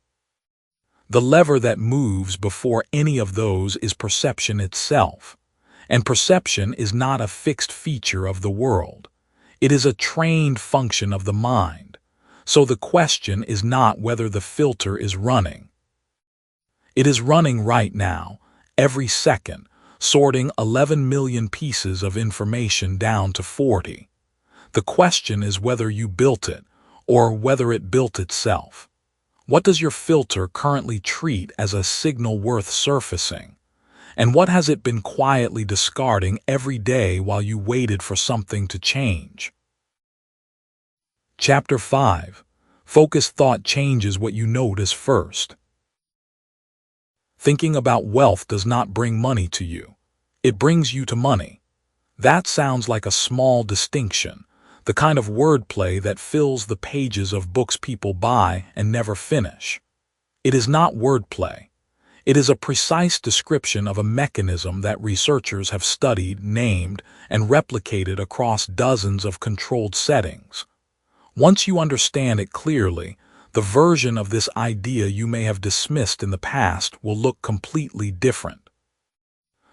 The lever that moves before any of those is perception itself. And perception is not a fixed feature of the world. It is a trained function of the mind. So the question is not whether the filter is running. It is running right now, every second, sorting 11 million pieces of information down to 40. The question is whether you built it, or whether it built itself. What does your filter currently treat as a signal worth surfacing? And what has it been quietly discarding every day while you waited for something to change? Chapter 5. Focused thought changes what you notice first. Thinking about wealth does not bring money to you. It brings you to money. That sounds like a small distinction, the kind of wordplay that fills the pages of books people buy and never finish. It is not wordplay. It is a precise description of a mechanism that researchers have studied, named, and replicated across dozens of controlled settings. Once you understand it clearly, the version of this idea you may have dismissed in the past will look completely different.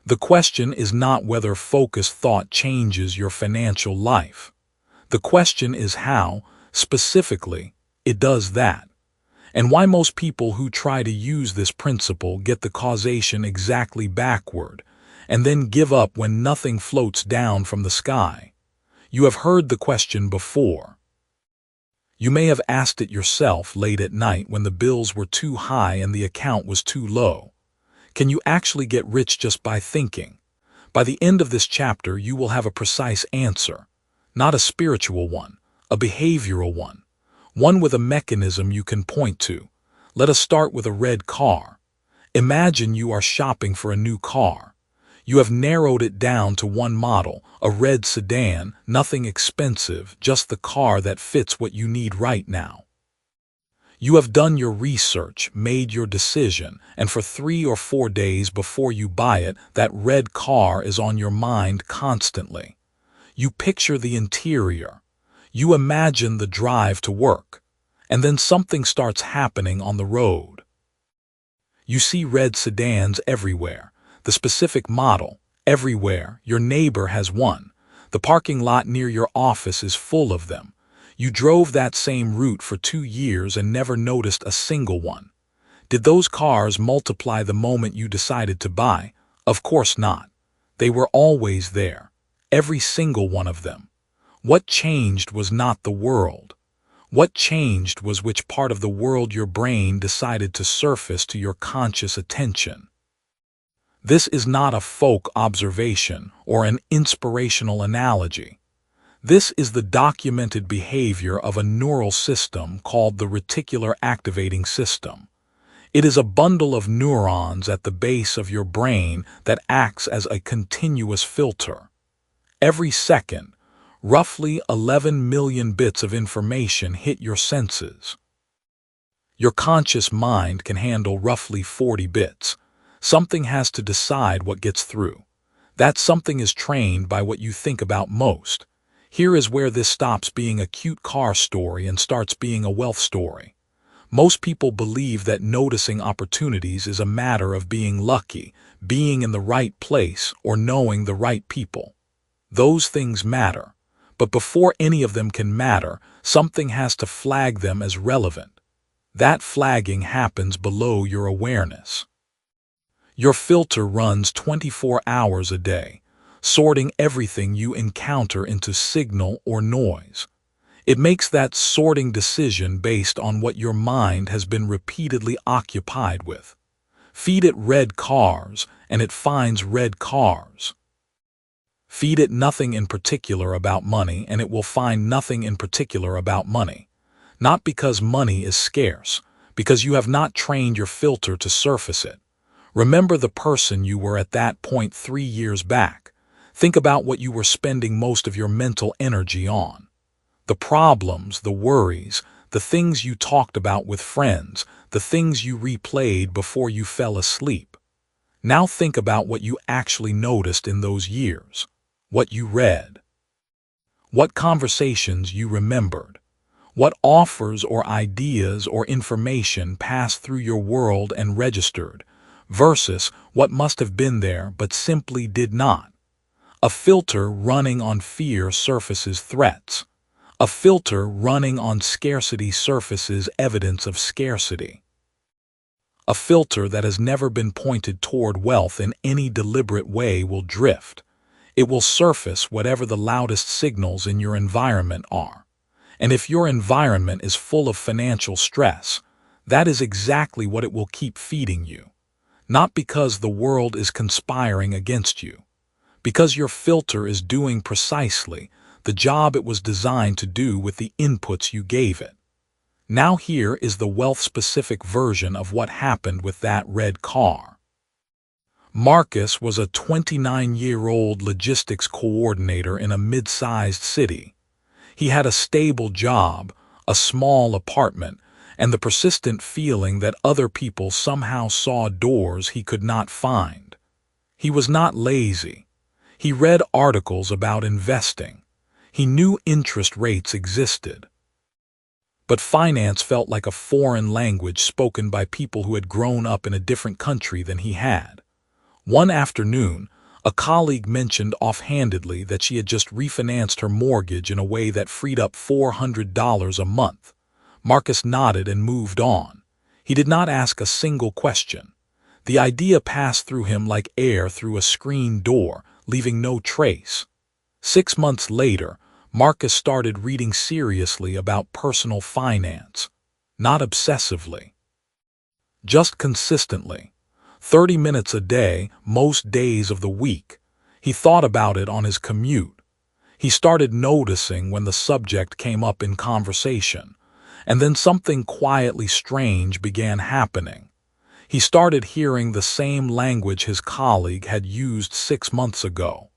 The question is not whether focused thought changes your financial life. The question is how, specifically, it does that, and why most people who try to use this principle get the causation exactly backward, and then give up when nothing floats down from the sky. You have heard the question before. You may have asked it yourself late at night when the bills were too high and the account was too low. Can you actually get rich just by thinking? By the end of this chapter, you will have a precise answer. Not a spiritual one, a behavioral one. One with a mechanism you can point to. Let us start with a red car. Imagine you are shopping for a new car. You have narrowed it down to one model, a red sedan, nothing expensive, just the car that fits what you need right now. You have done your research, made your decision, and for 3 or 4 days before you buy it, that red car is on your mind constantly. You picture the interior. You imagine the drive to work. And then something starts happening on the road. You see red sedans everywhere. The specific model, everywhere. Your neighbor has one. The parking lot near your office is full of them. You drove that same route for 2 years and never noticed a single one. Did those cars multiply the moment you decided to buy? Of course not. They were always there. Every single one of them. What changed was not the world. What changed was which part of the world your brain decided to surface to your conscious attention. This is not a folk observation or an inspirational analogy. This is the documented behavior of a neural system called the reticular activating system. It is a bundle of neurons at the base of your brain that acts as a continuous filter. Every second, roughly 11 million bits of information hit your senses. Your conscious mind can handle roughly 40 bits. Something has to decide what gets through. That something is trained by what you think about most. Here is where this stops being a cute car story and starts being a wealth story. Most people believe that noticing opportunities is a matter of being lucky, being in the right place, or knowing the right people. Those things matter, but before any of them can matter, something has to flag them as relevant. That flagging happens below your awareness. Your filter runs 24 hours a day, sorting everything you encounter into signal or noise. It makes that sorting decision based on what your mind has been repeatedly occupied with. Feed it red cars, and it finds red cars. Feed it nothing in particular about money, and it will find nothing in particular about money. Not because money is scarce, because you have not trained your filter to surface it. Remember the person you were at that point 3 years back. Think about what you were spending most of your mental energy on. The problems, the worries, the things you talked about with friends, the things you replayed before you fell asleep. Now think about what you actually noticed in those years, what you read, what conversations you remembered, what offers or ideas or information passed through your world and registered, versus what must have been there but simply did not. A filter running on fear surfaces threats. A filter running on scarcity surfaces evidence of scarcity. A filter that has never been pointed toward wealth in any deliberate way will drift. It will surface whatever the loudest signals in your environment are. And if your environment is full of financial stress, that is exactly what it will keep feeding you. Not because the world is conspiring against you. Because your filter is doing precisely the job it was designed to do with the inputs you gave it. Now here is the wealth-specific version of what happened with that red car. Marcus was a 29-year-old logistics coordinator in a mid-sized city. He had a stable job, a small apartment, and the persistent feeling that other people somehow saw doors he could not find. He was not lazy. He read articles about investing. He knew interest rates existed. But finance felt like a foreign language spoken by people who had grown up in a different country than he had. One afternoon, a colleague mentioned offhandedly that she had just refinanced her mortgage in a way that freed up $400 a month. Marcus nodded and moved on. He did not ask a single question. The idea passed through him like air through a screen door, leaving no trace. 6 months later, Marcus started reading seriously about personal finance, not obsessively, just consistently. 30 minutes a day, most days of the week. He thought about it on his commute. He started noticing when the subject came up in conversation, and then something quietly strange began happening. He started hearing the same language his colleague had used 6 months ago.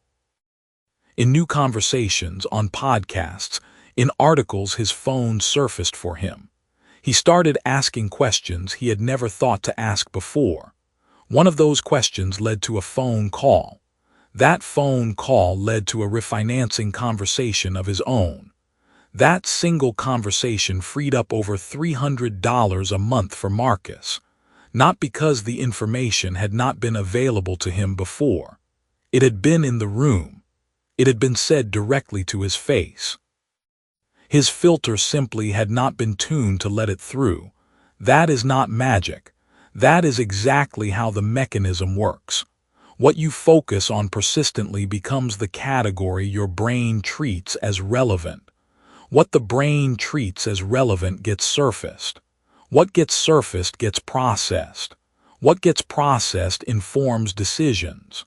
In new conversations, on podcasts, in articles his phone surfaced for him. He started asking questions he had never thought to ask before. One of those questions led to a phone call. That phone call led to a refinancing conversation of his own. That single conversation freed up over $300 a month for Marcus. Not because the information had not been available to him before. It had been in the room. It had been said directly to his face. His filter simply had not been tuned to let it through. That is not magic. That is exactly how the mechanism works. What you focus on persistently becomes the category your brain treats as relevant. What the brain treats as relevant gets surfaced. What gets surfaced gets processed. What gets processed informs decisions.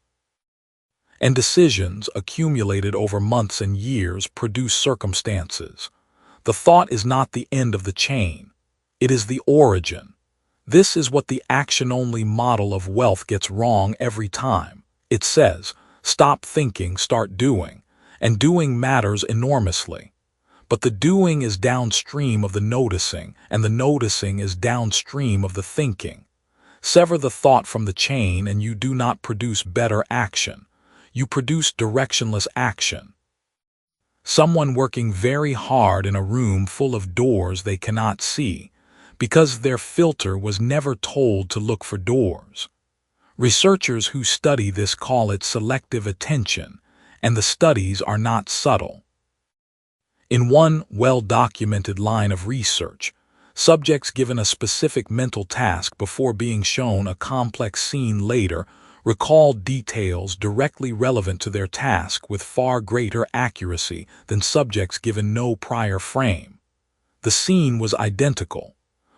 And decisions, accumulated over months and years, produce circumstances. The thought is not the end of the chain. It is the origin. This is what the action-only model of wealth gets wrong every time. It says, stop thinking, start doing. And doing matters enormously. But the doing is downstream of the noticing, and the noticing is downstream of the thinking. Sever the thought from the chain and you do not produce better action. You produce directionless action. Someone working very hard in a room full of doors they cannot see, because their filter was never told to look for doors. Researchers who study this call it selective attention, and the studies are not subtle. In one well-documented line of research, subjects given a specific mental task before being shown a complex scene later recalled details directly relevant to their task with far greater accuracy than subjects given no prior frame. The scene was identical.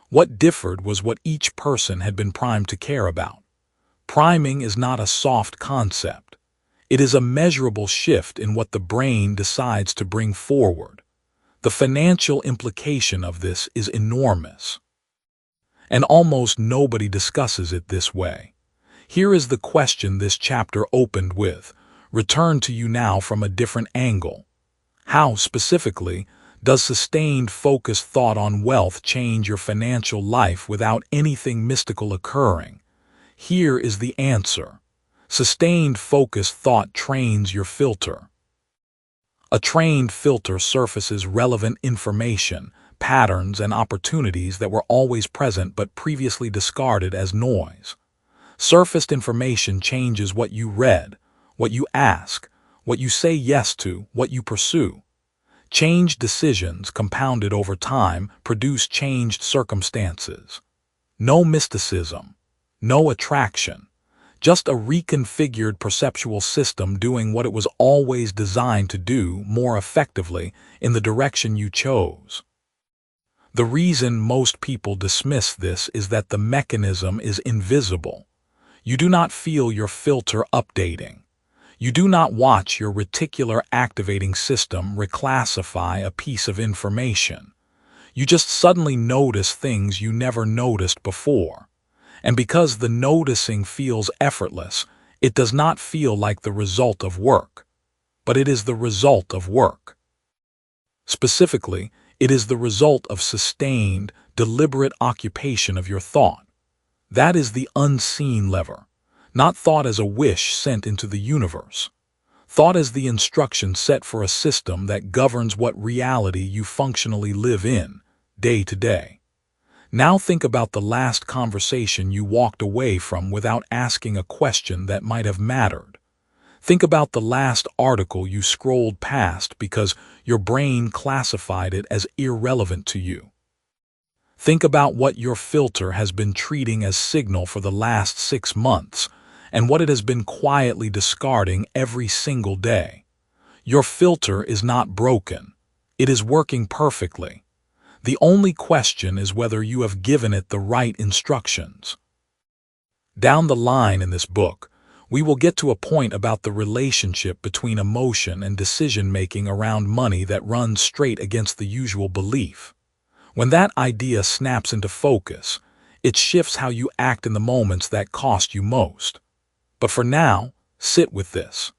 What differed was what each person had been primed to care about. Priming is not a soft concept. It is a measurable shift in what the brain decides to bring forward. The financial implication of this is enormous. And almost nobody discusses it this way. Here is the question this chapter opened with, returned to you now from a different angle. How, specifically, does sustained focused thought on wealth change your financial life without anything mystical occurring? Here is the answer. Sustained focused thought trains your filter. A trained filter surfaces relevant information, patterns, and opportunities that were always present but previously discarded as noise. Surfaced information changes what you read, what you ask, what you say yes to, what you pursue. Changed decisions, compounded over time, produce changed circumstances. No mysticism, no attraction, just a reconfigured perceptual system doing what it was always designed to do more effectively in the direction you chose. The reason most people dismiss this is that the mechanism is invisible. You do not feel your filter updating. You do not watch your reticular activating system reclassify a piece of information. You just suddenly notice things you never noticed before. And because the noticing feels effortless, it does not feel like the result of work. But it is the result of work. Specifically, it is the result of sustained, deliberate occupation of your thought. That is the unseen lever, not thought as a wish sent into the universe. Thought as the instruction set for a system that governs what reality you functionally live in, day to day. Now think about the last conversation you walked away from without asking a question that might have mattered. Think about the last article you scrolled past because your brain classified it as irrelevant to you. Think about what your filter has been treating as signal for the last 6 months and what it has been quietly discarding every single day. Your filter is not broken. It is working perfectly. The only question is whether you have given it the right instructions. Down the line in this book, we will get to a point about the relationship between emotion and decision-making around money that runs straight against the usual belief. When that idea snaps into focus, it shifts how you act in the moments that cost you most. But for now, sit with this.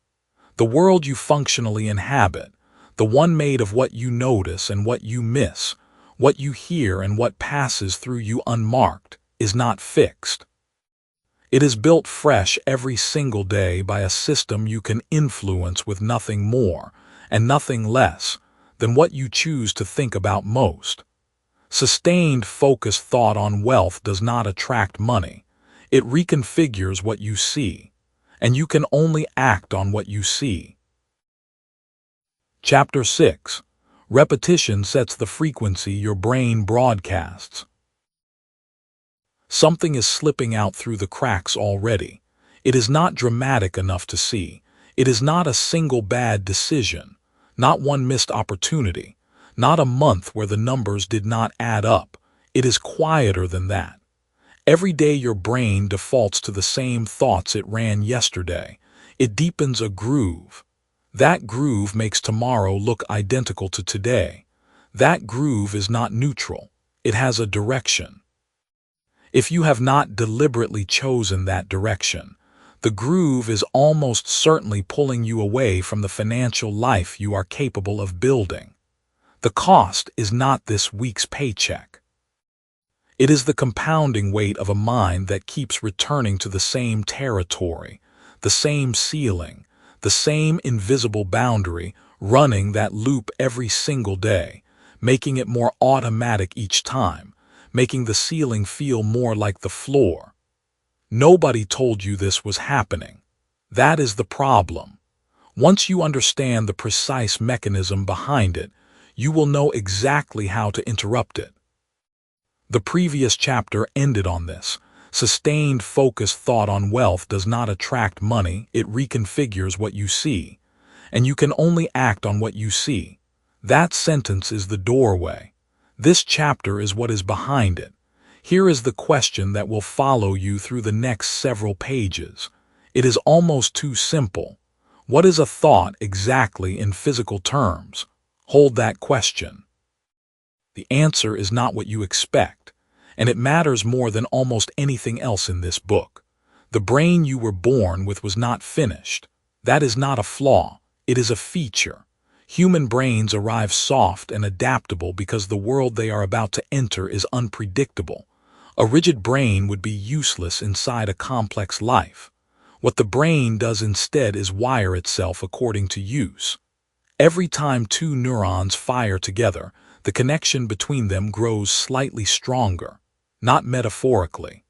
The world you functionally inhabit, the one made of what you notice and what you miss, what you hear and what passes through you unmarked, is not fixed. It is built fresh every single day by a system you can influence with nothing more and nothing less than what you choose to think about most. Sustained, focused thought on wealth does not attract money. It reconfigures what you see, and you can only act on what you see. Chapter 6. Repetition sets the frequency your brain broadcasts. Something is slipping out through the cracks already. It is not dramatic enough to see. It is not a single bad decision, not one missed opportunity, not a month where the numbers did not add up. It is quieter than that. Every day your brain defaults to the same thoughts it ran yesterday. It deepens a groove. That groove makes tomorrow look identical to today. That groove is not neutral. It has a direction. If you have not deliberately chosen that direction, the groove is almost certainly pulling you away from the financial life you are capable of building. The cost is not this week's paycheck. It is the compounding weight of a mind that keeps returning to the same territory, the same ceiling, the same invisible boundary, running that loop every single day, making it more automatic each time, making the ceiling feel more like the floor. Nobody told you this was happening. That is the problem. Once you understand the precise mechanism behind it, you will know exactly how to interrupt it. The previous chapter ended on this. Sustained, focused thought on wealth does not attract money, it reconfigures what you see. And you can only act on what you see. That sentence is the doorway. This chapter is what is behind it. Here is the question that will follow you through the next several pages. It is almost too simple. What is a thought exactly in physical terms? Hold that question. The answer is not what you expect, and it matters more than almost anything else in this book. The brain you were born with was not finished. That is not a flaw, it is a feature. Human brains arrive soft and adaptable because the world they are about to enter is unpredictable. A rigid brain would be useless inside a complex life. What the brain does instead is wire itself according to use. Every time two neurons fire together, the connection between them grows slightly stronger, not metaphorically.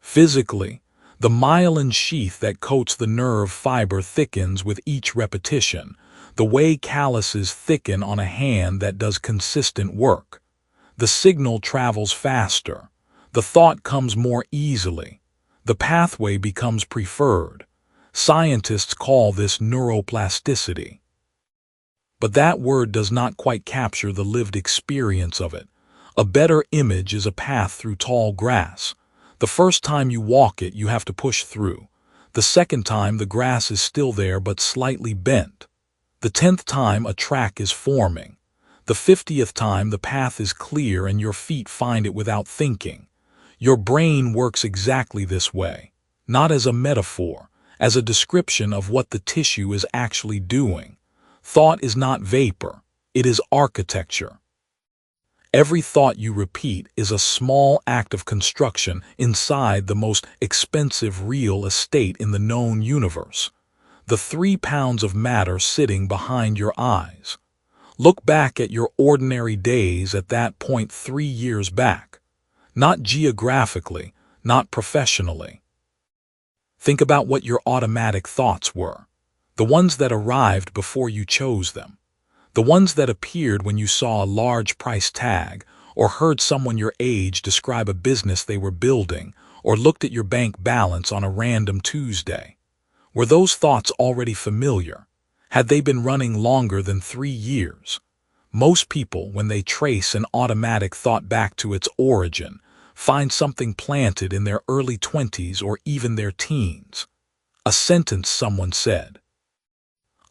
Physically, the myelin sheath that coats the nerve fiber thickens with each repetition, the way calluses thicken on a hand that does consistent work. The signal travels faster. The thought comes more easily. The pathway becomes preferred. Scientists call this neuroplasticity. But that word does not quite capture the lived experience of it. A better image is a path through tall grass. The first time you walk it, you have to push through. The second time, the grass is still there but slightly bent. The 10th time, a track is forming. The 50th time, the path is clear and your feet find it without thinking. Your brain works exactly this way, not as a metaphor, as a description of what the tissue is actually doing. Thought is not vapor, it is architecture. Every thought you repeat is a small act of construction inside the most expensive real estate in the known universe. The 3 pounds of matter sitting behind your eyes. Look back at your ordinary days at that point 3 years back. Not geographically, not professionally. Think about what your automatic thoughts were. The ones that arrived before you chose them. The ones that appeared when you saw a large price tag, or heard someone your age describe a business they were building, or looked at your bank balance on a random Tuesday. Were those thoughts already familiar? Had they been running longer than 3 years? Most people, when they trace an automatic thought back to its origin, find something planted in their early 20s or even their teens. A sentence someone said.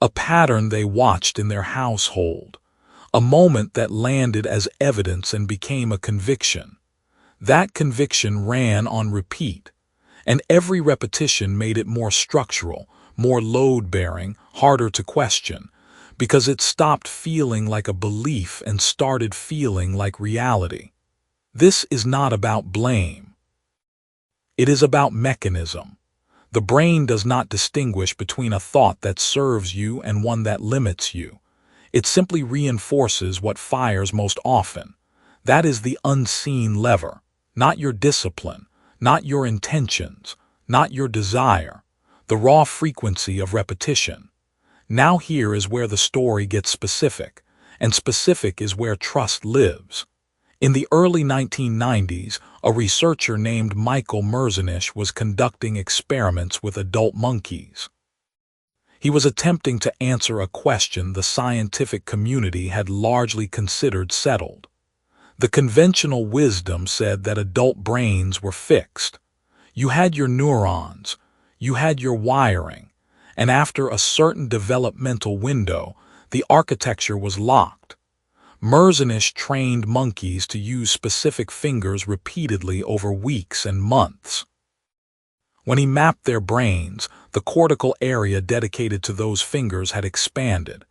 A pattern they watched in their household. A moment that landed as evidence and became a conviction. That conviction ran on repeat, and every repetition made it more structural, more load-bearing, harder to question, because it stopped feeling like a belief and started feeling like reality. This is not about blame. It is about mechanism. The brain does not distinguish between a thought that serves you and one that limits you. It simply reinforces what fires most often. That is the unseen lever, not your discipline, not your intentions, not your desire, the raw frequency of repetition. Now here is where the story gets specific, and specific is where trust lives. In the early 1990s, a researcher named 𝗜𝗠𝗣𝗧𝗔𝗡 was conducting experiments with adult monkeys. He was attempting to answer a question the scientific community had largely considered settled. The conventional wisdom said that adult brains were fixed. You had your neurons, you had your wiring, and after a certain developmental window, the architecture was locked. 𝗜𝗠𝗧𝗔𝗡 trained monkeys to use specific fingers repeatedly over weeks and months. When he mapped their brains, the cortical area dedicated to those fingers had expanded,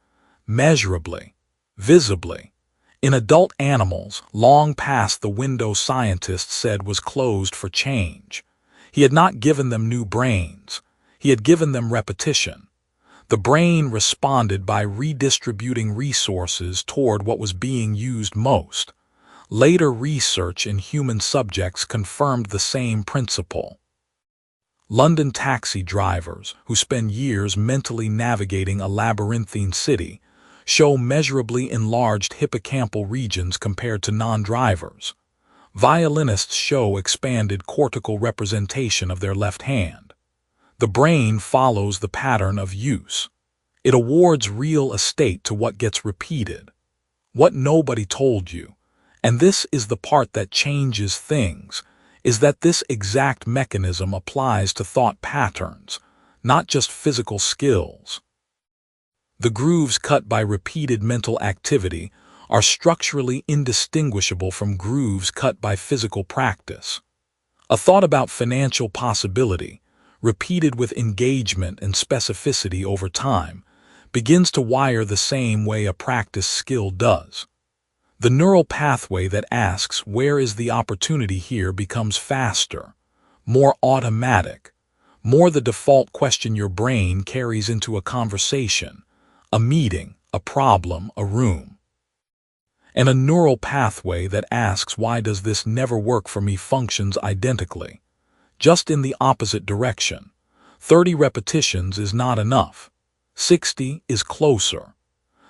measurably, visibly. In adult animals, long past the window scientists said was closed for change. He had not given them new brains. He had given them repetition. The brain responded by redistributing resources toward what was being used most. Later research in human subjects confirmed the same principle. London taxi drivers, who spend years mentally navigating a labyrinthine city, show measurably enlarged hippocampal regions compared to non-drivers. Violinists show expanded cortical representation of their left hand. The brain follows the pattern of use. It awards real estate to what gets repeated. What nobody told you, and this is the part that changes things, is that this exact mechanism applies to thought patterns, not just physical skills. The grooves cut by repeated mental activity are structurally indistinguishable from grooves cut by physical practice. A thought about financial possibility, repeated with engagement and specificity over time, begins to wire the same way a practiced skill does. The neural pathway that asks, "Where is the opportunity here?" becomes faster, more automatic, more the default question your brain carries into a conversation, a meeting, a problem, a room. And a neural pathway that asks, "Why does this never work for me?" functions identically, just in the opposite direction. 30 repetitions is not enough. 60 is closer.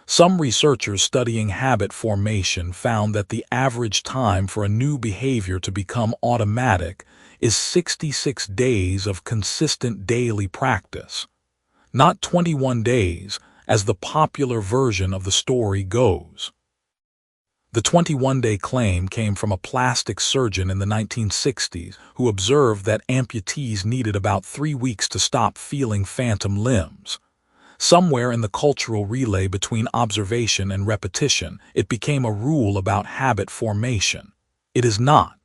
Some researchers studying habit formation found that the average time for a new behavior to become automatic is 66 days of consistent daily practice. Not 21 days, as the popular version of the story goes. The 21-day claim came from a plastic surgeon in the 1960s who observed that amputees needed about 3 weeks to stop feeling phantom limbs. Somewhere in the cultural relay between observation and repetition, it became a rule about habit formation. It is not.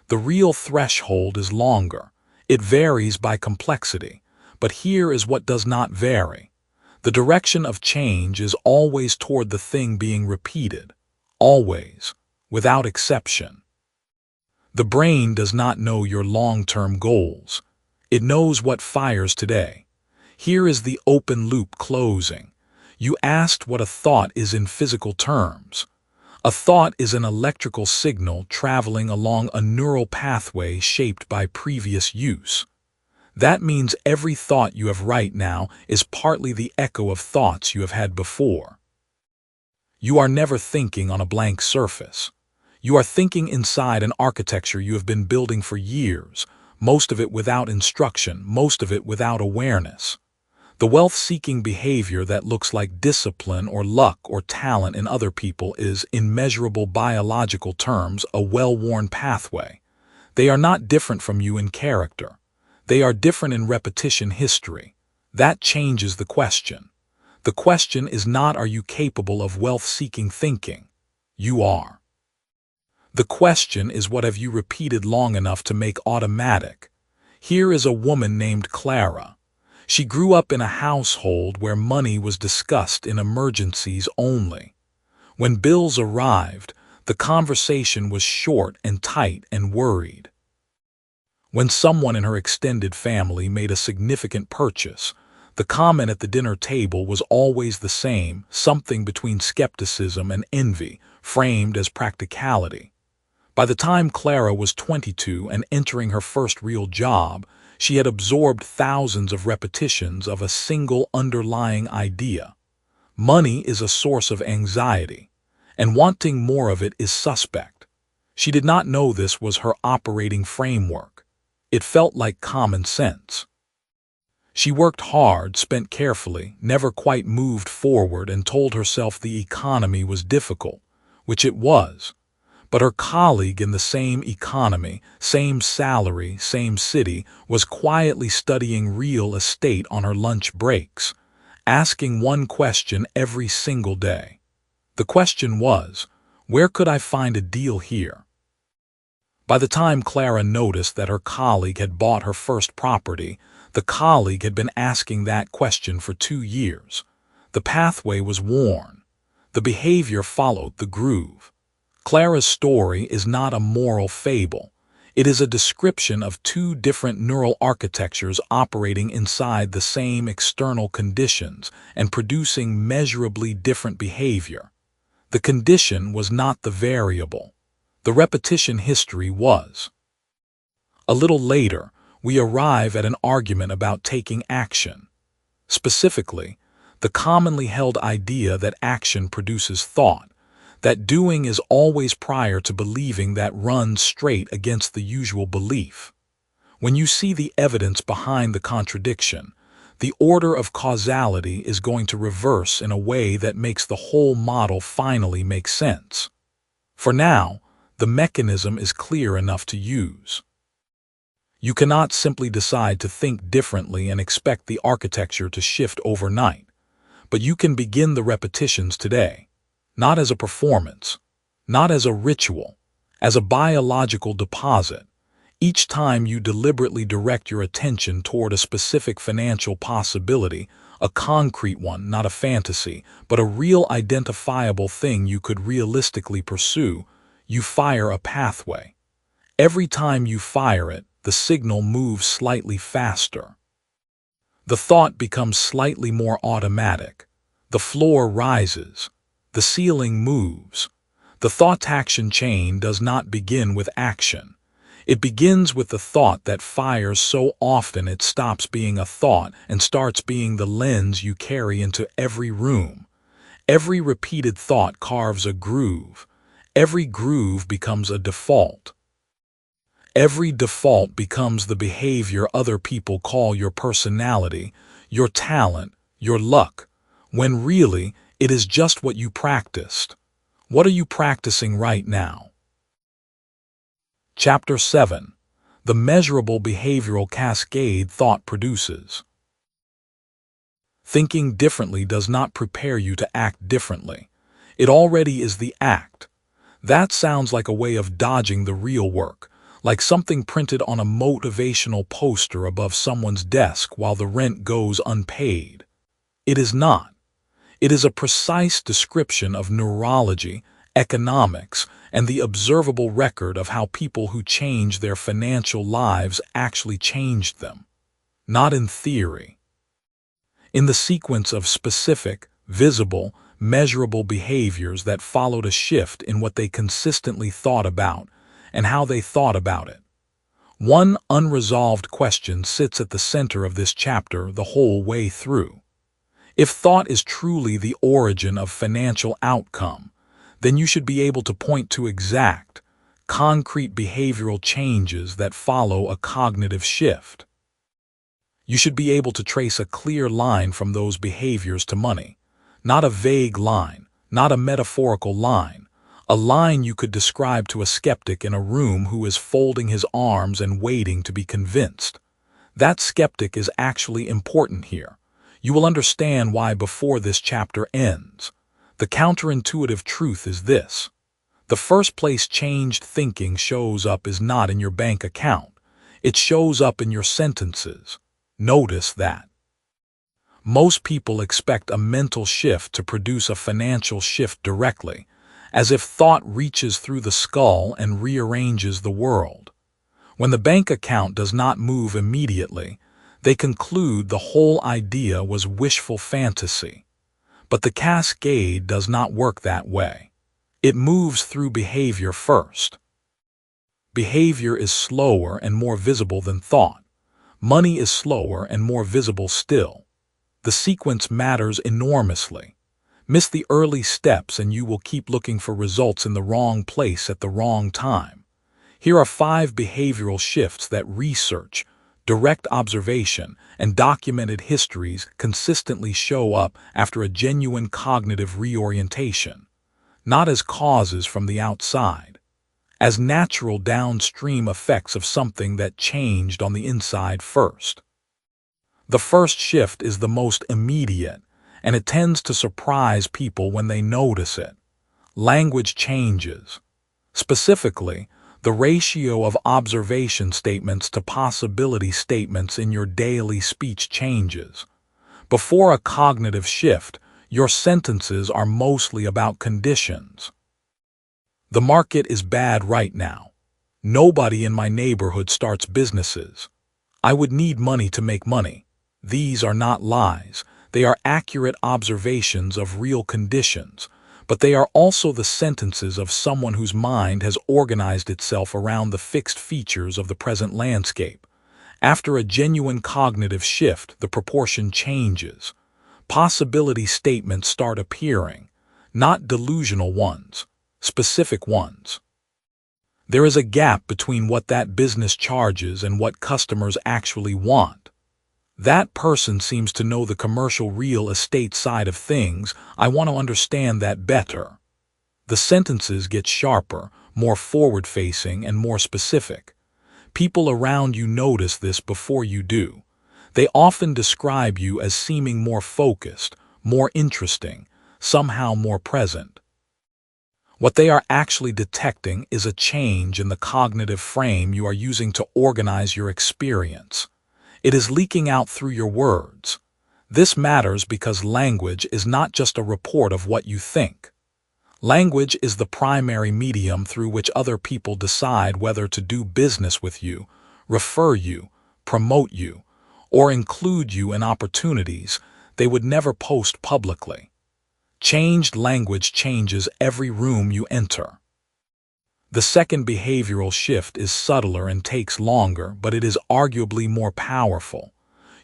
The real threshold is longer. It varies by complexity. But here is what does not vary. The direction of change is always toward the thing being repeated. Always, without exception. The brain does not know your long-term goals. It knows what fires today. Here is the open loop closing. You asked what a thought is in physical terms. A thought is an electrical signal traveling along a neural pathway shaped by previous use. That means every thought you have right now is partly the echo of thoughts you have had before. You are never thinking on a blank surface. You are thinking inside an architecture you have been building for years, most of it without instruction, most of it without awareness. The wealth-seeking behavior that looks like discipline or luck or talent in other people is, in measurable biological terms, a well-worn pathway. They are not different from you in character. They are different in repetition history. That changes the question. The question is not, are you capable of wealth-seeking thinking? You are. The question is, what have you repeated long enough to make automatic? Here is a woman named Clara. She grew up in a household where money was discussed in emergencies only. When bills arrived, the conversation was short and tight and worried. When someone in her extended family made a significant purchase, the comment at the dinner table was always the same, something between skepticism and envy, framed as practicality. By the time Clara was 22 and entering her first real job, she had absorbed thousands of repetitions of a single underlying idea. Money is a source of anxiety, and wanting more of it is suspect. She did not know this was her operating framework. It felt like common sense. She worked hard, spent carefully, never quite moved forward, and told herself the economy was difficult, which it was. But her colleague in the same economy, same salary, same city, was quietly studying real estate on her lunch breaks, asking one question every single day. The question was, where could I find a deal here? By the time Clara noticed that her colleague had bought her first property, the colleague had been asking that question for 2 years. The pathway was worn. The behavior followed the groove. Clara's story is not a moral fable. It is a description of two different neural architectures operating inside the same external conditions and producing measurably different behavior. The condition was not the variable. The repetition history was. A little later, we arrive at an argument about taking action. Specifically, the commonly held idea that action produces thought, that doing is always prior to believing, that runs straight against the usual belief. When you see the evidence behind the contradiction, the order of causality is going to reverse in a way that makes the whole model finally make sense. For now, the mechanism is clear enough to use. You cannot simply decide to think differently and expect the architecture to shift overnight, but you can begin the repetitions today, not as a performance, not as a ritual, as a biological deposit. Each time you deliberately direct your attention toward a specific financial possibility, a concrete one, not a fantasy, but a real identifiable thing you could realistically pursue, you fire a pathway. Every time you fire it, the signal moves slightly faster. The thought becomes slightly more automatic. The floor rises. The ceiling moves. The thought-action chain does not begin with action. It begins with the thought that fires so often it stops being a thought and starts being the lens you carry into every room. Every repeated thought carves a groove. Every groove becomes a default. Every default becomes the behavior other people call your personality, your talent, your luck, when really it is just what you practiced. What are you practicing right now? Chapter 7. The measurable behavioral cascade thought produces. Thinking differently does not prepare you to act differently. It already is the act. That sounds like a way of dodging the real work, like something printed on a motivational poster above someone's desk while the rent goes unpaid. It is not. It is a precise description of neurology, economics, and the observable record of how people who changed their financial lives actually changed them. Not in theory. In the sequence of specific, visible, measurable behaviors that followed a shift in what they consistently thought about and how they thought about it. One unresolved question sits at the center of this chapter the whole way through. If thought is truly the origin of financial outcome, then you should be able to point to exact, concrete behavioral changes that follow a cognitive shift. You should be able to trace a clear line from those behaviors to money, not a vague line, not a metaphorical line, a line you could describe to a skeptic in a room who is folding his arms and waiting to be convinced. That skeptic is actually important here. You will understand why before this chapter ends. The counterintuitive truth is this. The first place changed thinking shows up is not in your bank account. It shows up in your sentences. Notice that. Most people expect a mental shift to produce a financial shift directly, as if thought reaches through the skull and rearranges the world. When the bank account does not move immediately, they conclude the whole idea was wishful fantasy. But the cascade does not work that way. It moves through behavior first. Behavior is slower and more visible than thought. Money is slower and more visible still. The sequence matters enormously. Miss the early steps and you will keep looking for results in the wrong place at the wrong time. Here are 5 behavioral shifts that research, direct observation, and documented histories consistently show up after a genuine cognitive reorientation, not as causes from the outside, as natural downstream effects of something that changed on the inside first. The first shift is the most immediate, and it tends to surprise people when they notice it. Language changes. Specifically, the ratio of observation statements to possibility statements in your daily speech changes. Before a cognitive shift, Your sentences are mostly about conditions. The market is bad right now. Nobody in my neighborhood starts businesses. I would need money to make money. These are not lies. They are accurate observations of real conditions, but they are also the sentences of someone whose mind has organized itself around the fixed features of the present landscape. After a genuine cognitive shift, the proportion changes. Possibility statements start appearing, not delusional ones, specific ones. There is a gap between what that business charges and what customers actually want. That person seems to know the commercial real estate side of things. I want to understand that better. The sentences get sharper, more forward-facing, and more specific. People around you notice this before you do. They often describe you as seeming more focused, more interesting, somehow more present. What they are actually detecting is a change in the cognitive frame you are using to organize your experience. It is leaking out through your words. This matters because language is not just a report of what you think. Language is the primary medium through which other people decide whether to do business with you, refer you, promote you, or include you in opportunities they would never post publicly. Changed language changes every room you enter. The second behavioral shift is subtler and takes longer, but it is arguably more powerful.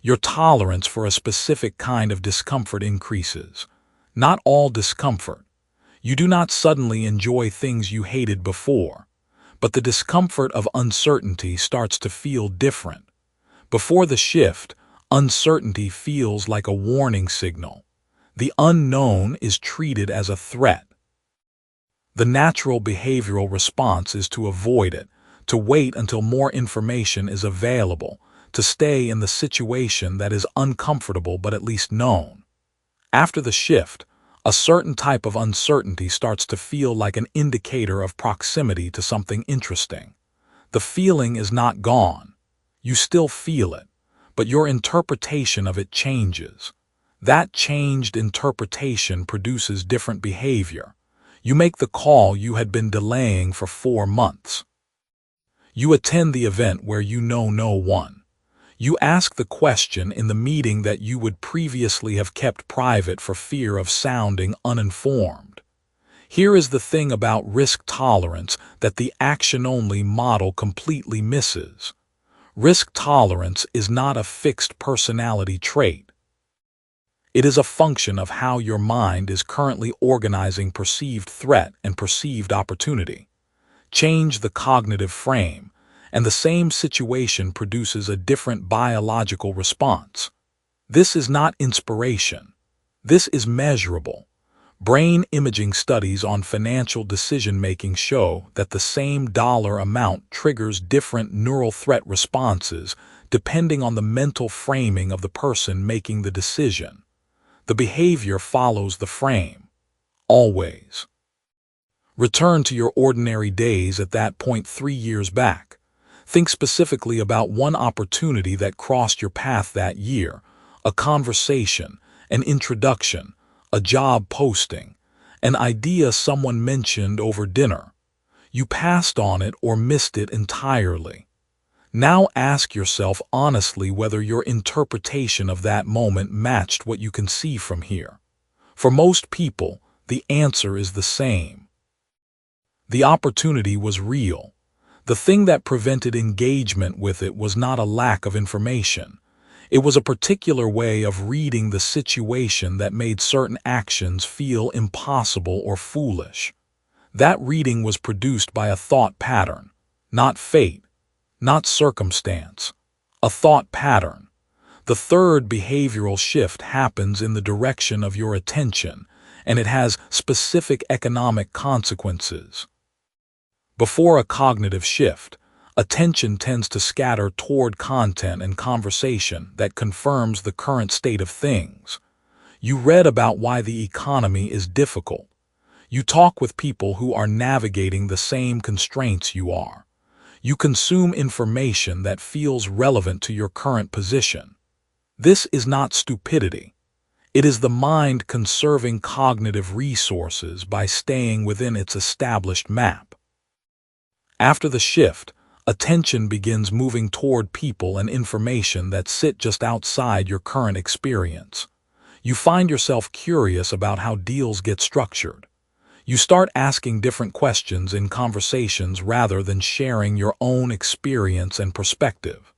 Your tolerance for a specific kind of discomfort increases. Not all discomfort. You do not suddenly enjoy things you hated before, but the discomfort of uncertainty starts to feel different. Before the shift, uncertainty feels like a warning signal. The unknown is treated as a threat. The natural behavioral response is to avoid it, to wait until more information is available, to stay in the situation that is uncomfortable but at least known. After the shift, a certain type of uncertainty starts to feel like an indicator of proximity to something interesting. The feeling is not gone. You still feel it, but your interpretation of it changes. That changed interpretation produces different behavior. You make the call you had been delaying for 4 months. You attend the event where you know no one. You ask the question in the meeting that you would previously have kept private for fear of sounding uninformed. Here is the thing about risk tolerance that the action-only model completely misses. Risk tolerance is not a fixed personality trait. It is a function of how your mind is currently organizing perceived threat and perceived opportunity. Change the cognitive frame, and the same situation produces a different biological response. This is not inspiration. This is measurable. Brain imaging studies on financial decision-making show that the same dollar amount triggers different neural threat responses depending on the mental framing of the person making the decision. The behavior follows the frame. Always. Return to your ordinary days at that point 3 years back. Think specifically about one opportunity that crossed your path that year, a conversation, an introduction, a job posting, an idea someone mentioned over dinner. You passed on it or missed it entirely. Now ask yourself honestly whether your interpretation of that moment matched what you can see from here. For most people, the answer is the same. The opportunity was real. The thing that prevented engagement with it was not a lack of information. It was a particular way of reading the situation that made certain actions feel impossible or foolish. That reading was produced by a thought pattern, not fate. Not circumstance, a thought pattern. The third behavioral shift happens in the direction of your attention, and it has specific economic consequences. Before a cognitive shift, attention tends to scatter toward content and conversation that confirms the current state of things. You read about why the economy is difficult. You talk with people who are navigating the same constraints you are. You consume information that feels relevant to your current position. This is not stupidity. It is the mind conserving cognitive resources by staying within its established map. After the shift, attention begins moving toward people and information that sit just outside your current experience. You find yourself curious about how deals get structured. You start asking different questions in conversations rather than sharing your own experience and perspective.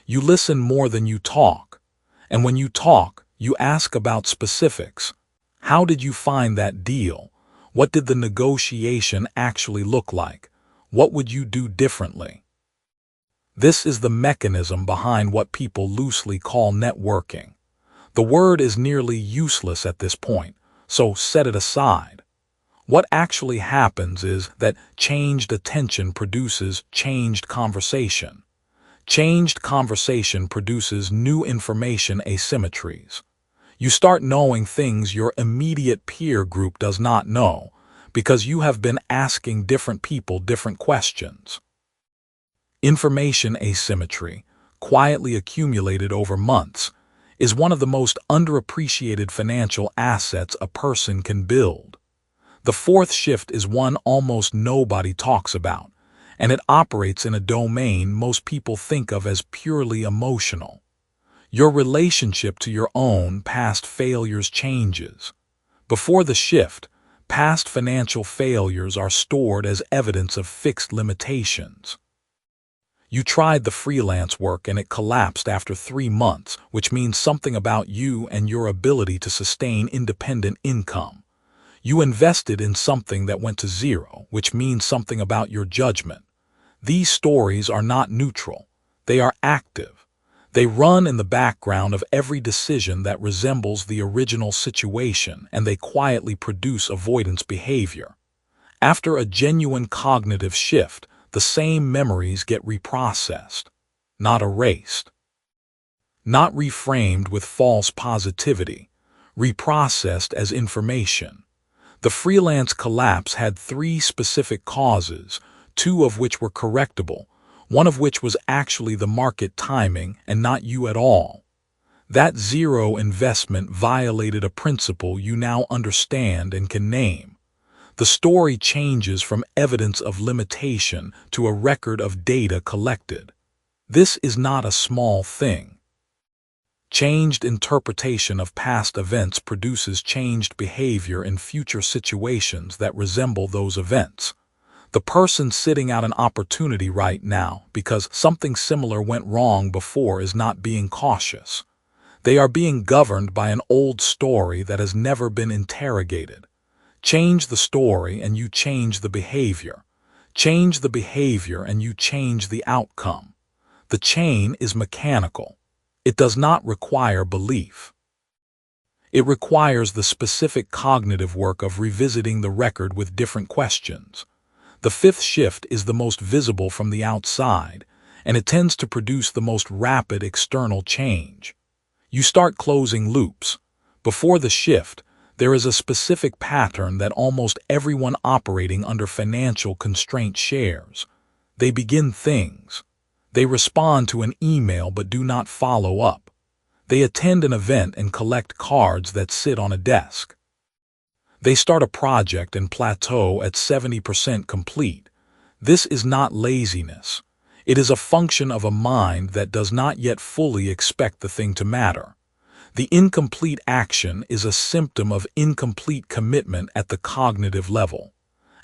You listen more than you talk, and when you talk, you ask about specifics. How did you find that deal? What did the negotiation actually look like? What would you do differently? This is the mechanism behind what people loosely call networking. The word is nearly useless at this point, so set it aside. What actually happens is that changed attention produces changed conversation. Changed conversation produces new information asymmetries. You start knowing things your immediate peer group does not know because you have been asking different people different questions. Information asymmetry, quietly accumulated over months, is one of the most underappreciated financial assets a person can build. The fourth shift is one almost nobody talks about, and it operates in a domain most people think of as purely emotional. Your relationship to your own past failures changes. Before the shift, past financial failures are stored as evidence of fixed limitations. You tried the freelance work and it collapsed after 3 months, which means something about you and your ability to sustain independent income. You invested in something that went to zero, which means something about your judgment. These stories are not neutral. They are active. They run in the background of every decision that resembles the original situation, and they quietly produce avoidance behavior. After a genuine cognitive shift, the same memories get reprocessed, not erased. Not reframed with false positivity, reprocessed as information. The freelance collapse had 3 specific causes, 2 of which were correctable, one of which was actually the market timing and not you at all. That zero investment violated a principle you now understand and can name. The story changes from evidence of limitation to a record of data collected. This is not a small thing. Changed interpretation of past events produces changed behavior in future situations that resemble those events. The person sitting out an opportunity right now because something similar went wrong before is not being cautious. They are being governed by an old story that has never been interrogated. Change the story and you change the behavior. Change the behavior and you change the outcome. The chain is mechanical. It does not require belief. It requires the specific cognitive work of revisiting the record with different questions. The fifth shift is the most visible from the outside, and it tends to produce the most rapid external change. You start closing loops. Before the shift, there is a specific pattern that almost everyone operating under financial constraint shares. They begin things. They respond to an email but do not follow up. They attend an event and collect cards that sit on a desk. They start a project and plateau at 70% complete. This is not laziness. It is a function of a mind that does not yet fully expect the thing to matter. The incomplete action is a symptom of incomplete commitment at the cognitive level.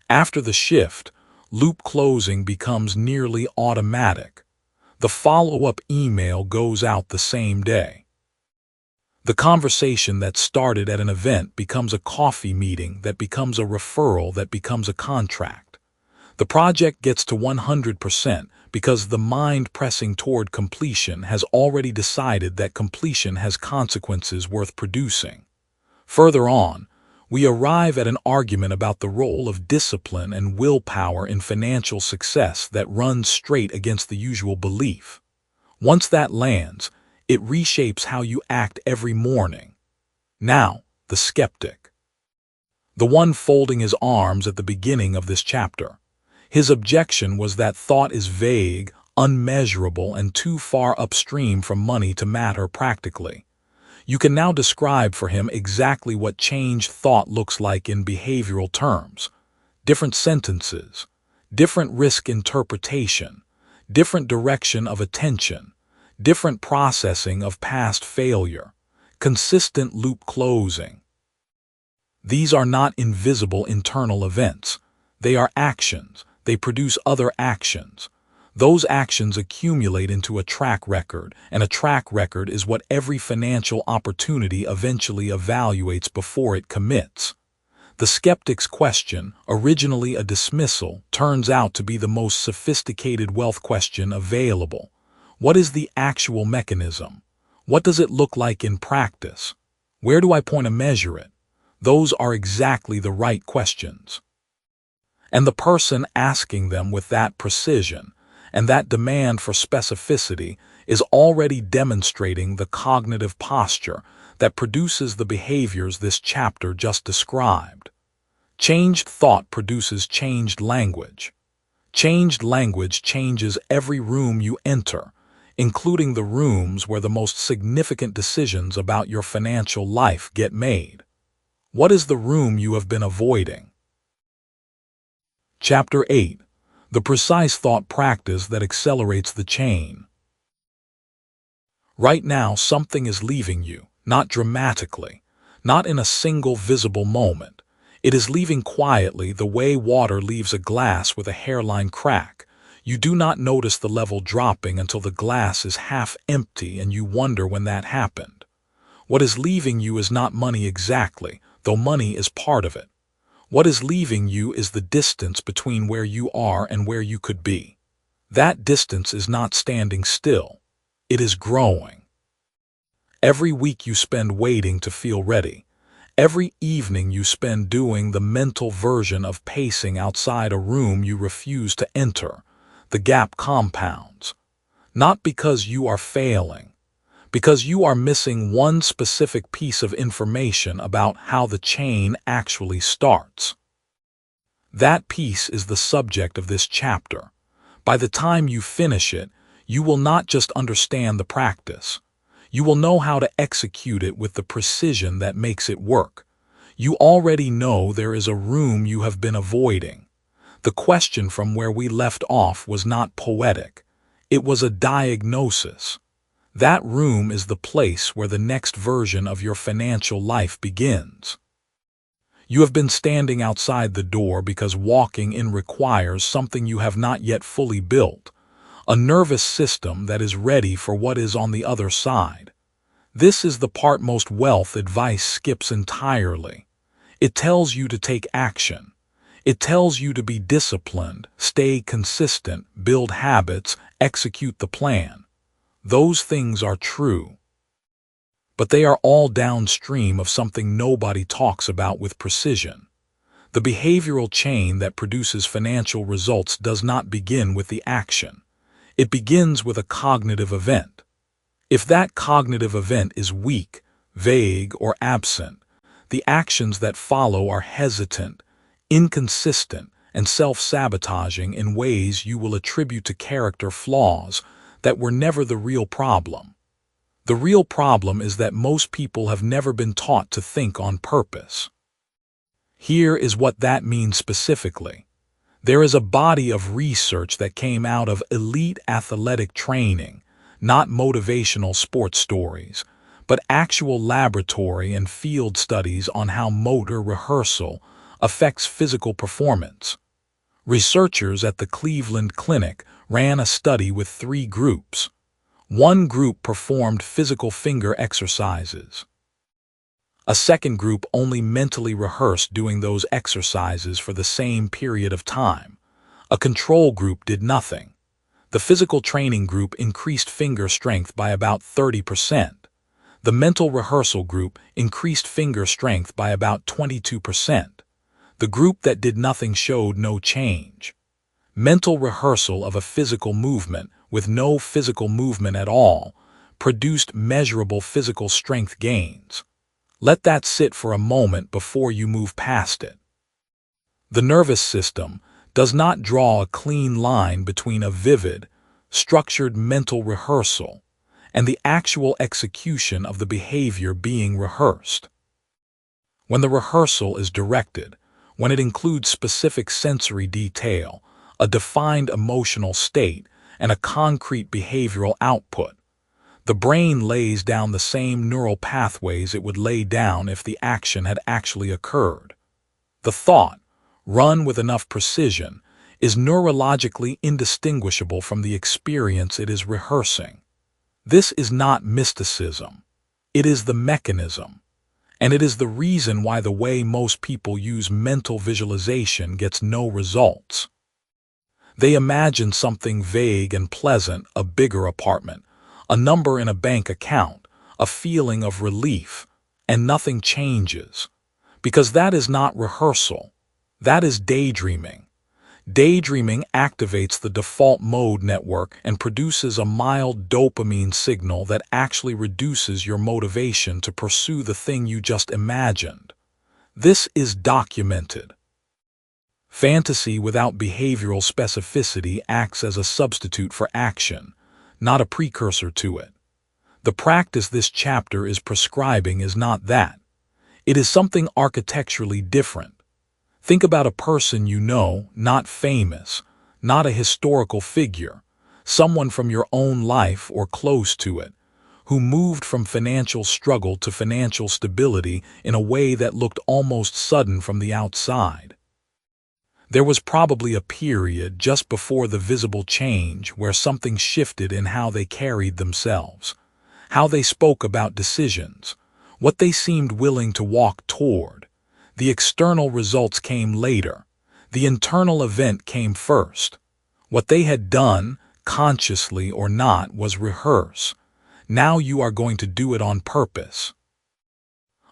After the shift, loop closing becomes nearly automatic. The follow-up email goes out the same day. The conversation that started at an event becomes a coffee meeting that becomes a referral that becomes a contract. The project gets to 100% because the mind pressing toward completion has already decided that completion has consequences worth producing. Further on, we arrive at an argument about the role of discipline and willpower in financial success that runs straight against the usual belief. Once that lands, it reshapes how you act every morning. Now, the skeptic. The one folding his arms at the beginning of this chapter. His objection was that thought is vague, unmeasurable, and too far upstream from money to matter practically. You can now describe for him exactly what changed thought looks like in behavioral terms. Different sentences, different risk interpretation, different direction of attention, different processing of past failure, consistent loop closing. These are not invisible internal events. They are actions. They produce other actions. Those actions accumulate into a track record, and a track record is what every financial opportunity eventually evaluates before it commits. The skeptic's question, originally a dismissal, turns out to be the most sophisticated wealth question available. What is the actual mechanism? What does it look like in practice? Where do I point to measure it? Those are exactly the right questions. And the person asking them with that precision and that demand for specificity is already demonstrating the cognitive posture that produces the behaviors this chapter just described. Changed thought produces changed language. Changed language changes every room you enter, including the rooms where the most significant decisions about your financial life get made. What is the room you have been avoiding? Chapter 8. The precise thought practice that accelerates the chain. Right now, something is leaving you, not dramatically, not in a single visible moment. It is leaving quietly the way water leaves a glass with a hairline crack. You do not notice the level dropping until the glass is half empty and you wonder when that happened. What is leaving you is not money exactly, though money is part of it. What is leaving you is the distance between where you are and where you could be. That distance is not standing still. It is growing. Every week you spend waiting to feel ready. Every evening you spend doing the mental version of pacing outside a room you refuse to enter. The gap compounds. Not because you are failing, because you are missing one specific piece of information about how the chain actually starts. That piece is the subject of this chapter. By the time you finish it, you will not just understand the practice. You will know how to execute it with the precision that makes it work. You already know there is a room you have been avoiding. The question from where we left off was not poetic. It was a diagnosis. That room is the place where the next version of your financial life begins. You have been standing outside the door because walking in requires something you have not yet fully built, a nervous system that is ready for what is on the other side. This is the part most wealth advice skips entirely. It tells you to take action. It tells you to be disciplined, stay consistent, build habits, execute the plan. Those things are true. But they are all downstream of something nobody talks about with precision. The behavioral chain that produces financial results does not begin with the action. It begins with a cognitive event. If that cognitive event is weak, vague, or absent, the actions that follow are hesitant, inconsistent, and self-sabotaging in ways you will attribute to character flaws that were never the real problem. The real problem is that most people have never been taught to think on purpose. Here is what that means specifically. There is a body of research that came out of elite athletic training, not motivational sports stories, but actual laboratory and field studies on how motor rehearsal affects physical performance. Researchers at the Cleveland Clinic ran a study with 3 groups. One group performed physical finger exercises. A second group only mentally rehearsed doing those exercises for the same period of time. A control group did nothing. The physical training group increased finger strength by about 30%. The mental rehearsal group increased finger strength by about 22%. The group that did nothing showed no change. Mental rehearsal of a physical movement with no physical movement at all produced measurable physical strength gains. Let that sit for a moment before you move past it. The nervous system does not draw a clean line between a vivid, structured mental rehearsal and the actual execution of the behavior being rehearsed. When the rehearsal is directed, when it includes specific sensory detail, a defined emotional state, and a concrete behavioral output, the brain lays down the same neural pathways it would lay down if the action had actually occurred. The thought, run with enough precision, is neurologically indistinguishable from the experience it is rehearsing. This is not mysticism. It is the mechanism. And it is the reason why the way most people use mental visualization gets no results. They imagine something vague and pleasant, a bigger apartment, a number in a bank account, a feeling of relief, and nothing changes. Because that is not rehearsal. That is daydreaming. Daydreaming activates the default mode network and produces a mild dopamine signal that actually reduces your motivation to pursue the thing you just imagined. This is documented. Fantasy without behavioral specificity acts as a substitute for action, not a precursor to it. The practice this chapter is prescribing is not that. It is something architecturally different. Think about a person you know, not famous, not a historical figure, someone from your own life or close to it, who moved from financial struggle to financial stability in a way that looked almost sudden from the outside. There was probably a period just before the visible change where something shifted in how they carried themselves, how they spoke about decisions, what they seemed willing to walk toward. The external results came later. The internal event came first. What they had done, consciously or not, was rehearse. Now you are going to do it on purpose.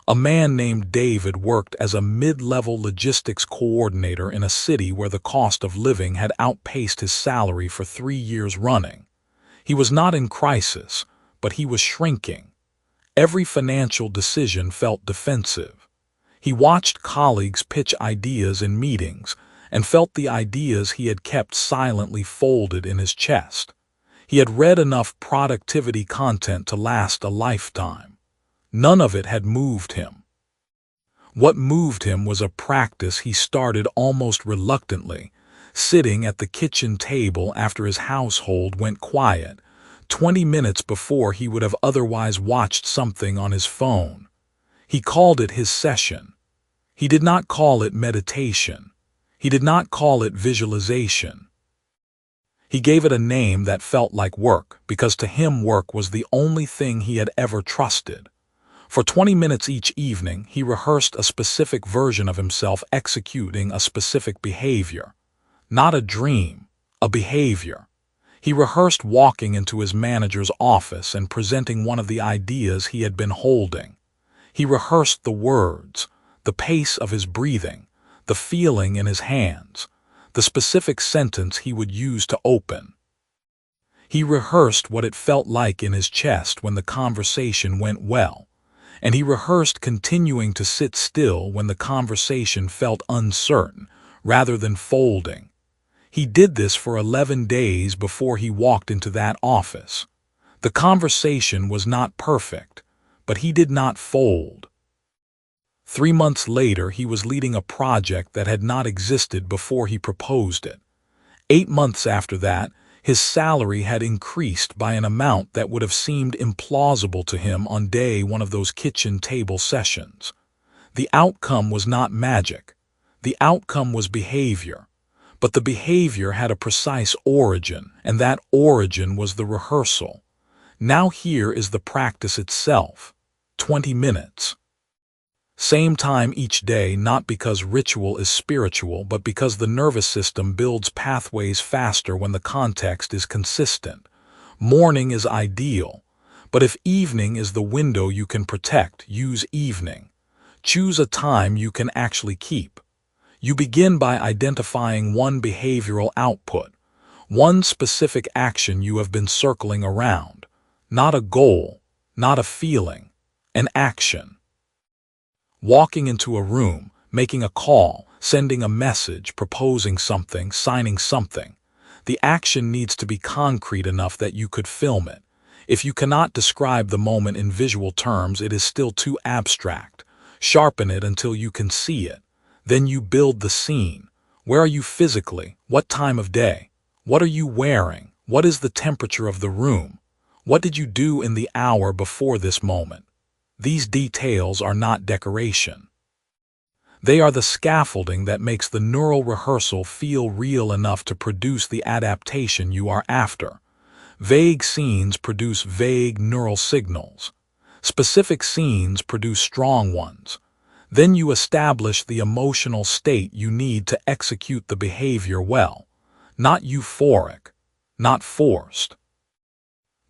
A man named David worked as a mid-level logistics coordinator in a city where the cost of living had outpaced his salary for 3 years running. He was not in crisis, but he was shrinking. Every financial decision felt defensive. He watched colleagues pitch ideas in meetings and felt the ideas he had kept silently folded in his chest. He had read enough productivity content to last a lifetime. None of it had moved him. What moved him was a practice he started almost reluctantly, sitting at the kitchen table after his household went quiet, 20 minutes before he would have otherwise watched something on his phone. He called it his session. He did not call it meditation. He did not call it visualization. He gave it a name that felt like work, because to him work was the only thing he had ever trusted. For 20 minutes each evening, he rehearsed a specific version of himself executing a specific behavior. Not a dream, a behavior. He rehearsed walking into his manager's office and presenting one of the ideas he had been holding. He rehearsed the words, the pace of his breathing, the feeling in his hands, the specific sentence he would use to open. He rehearsed what it felt like in his chest when the conversation went well, and he rehearsed continuing to sit still when the conversation felt uncertain rather than folding. He did this for 11 days before he walked into that office. The conversation was not perfect, but he did not fold. 3 months later, he was leading a project that had not existed before he proposed it. 8 months after that, his salary had increased by an amount that would have seemed implausible to him on day one of those kitchen table sessions. The outcome was not magic. The outcome was behavior. But the behavior had a precise origin, and that origin was the rehearsal. Now here is the practice itself. 20 minutes. Same time each day, not because ritual is spiritual, but because the nervous system builds pathways faster when the context is consistent. Morning is ideal, but if evening is the window you can protect, use evening. Choose a time you can actually keep. You begin by identifying one behavioral output, one specific action you have been circling around. Not a goal, not a feeling, an action. Walking into a room, making a call, sending a message, proposing something, signing something. The action needs to be concrete enough that you could film it. If you cannot describe the moment in visual terms, it is still too abstract. Sharpen it until you can see it. Then you build the scene. Where are you physically? What time of day? What are you wearing? What is the temperature of the room? What did you do in the hour before this moment? These details are not decoration. They are the scaffolding that makes the neural rehearsal feel real enough to produce the adaptation you are after. Vague scenes produce vague neural signals. Specific scenes produce strong ones. Then you establish the emotional state you need to execute the behavior well. Not euphoric, not forced.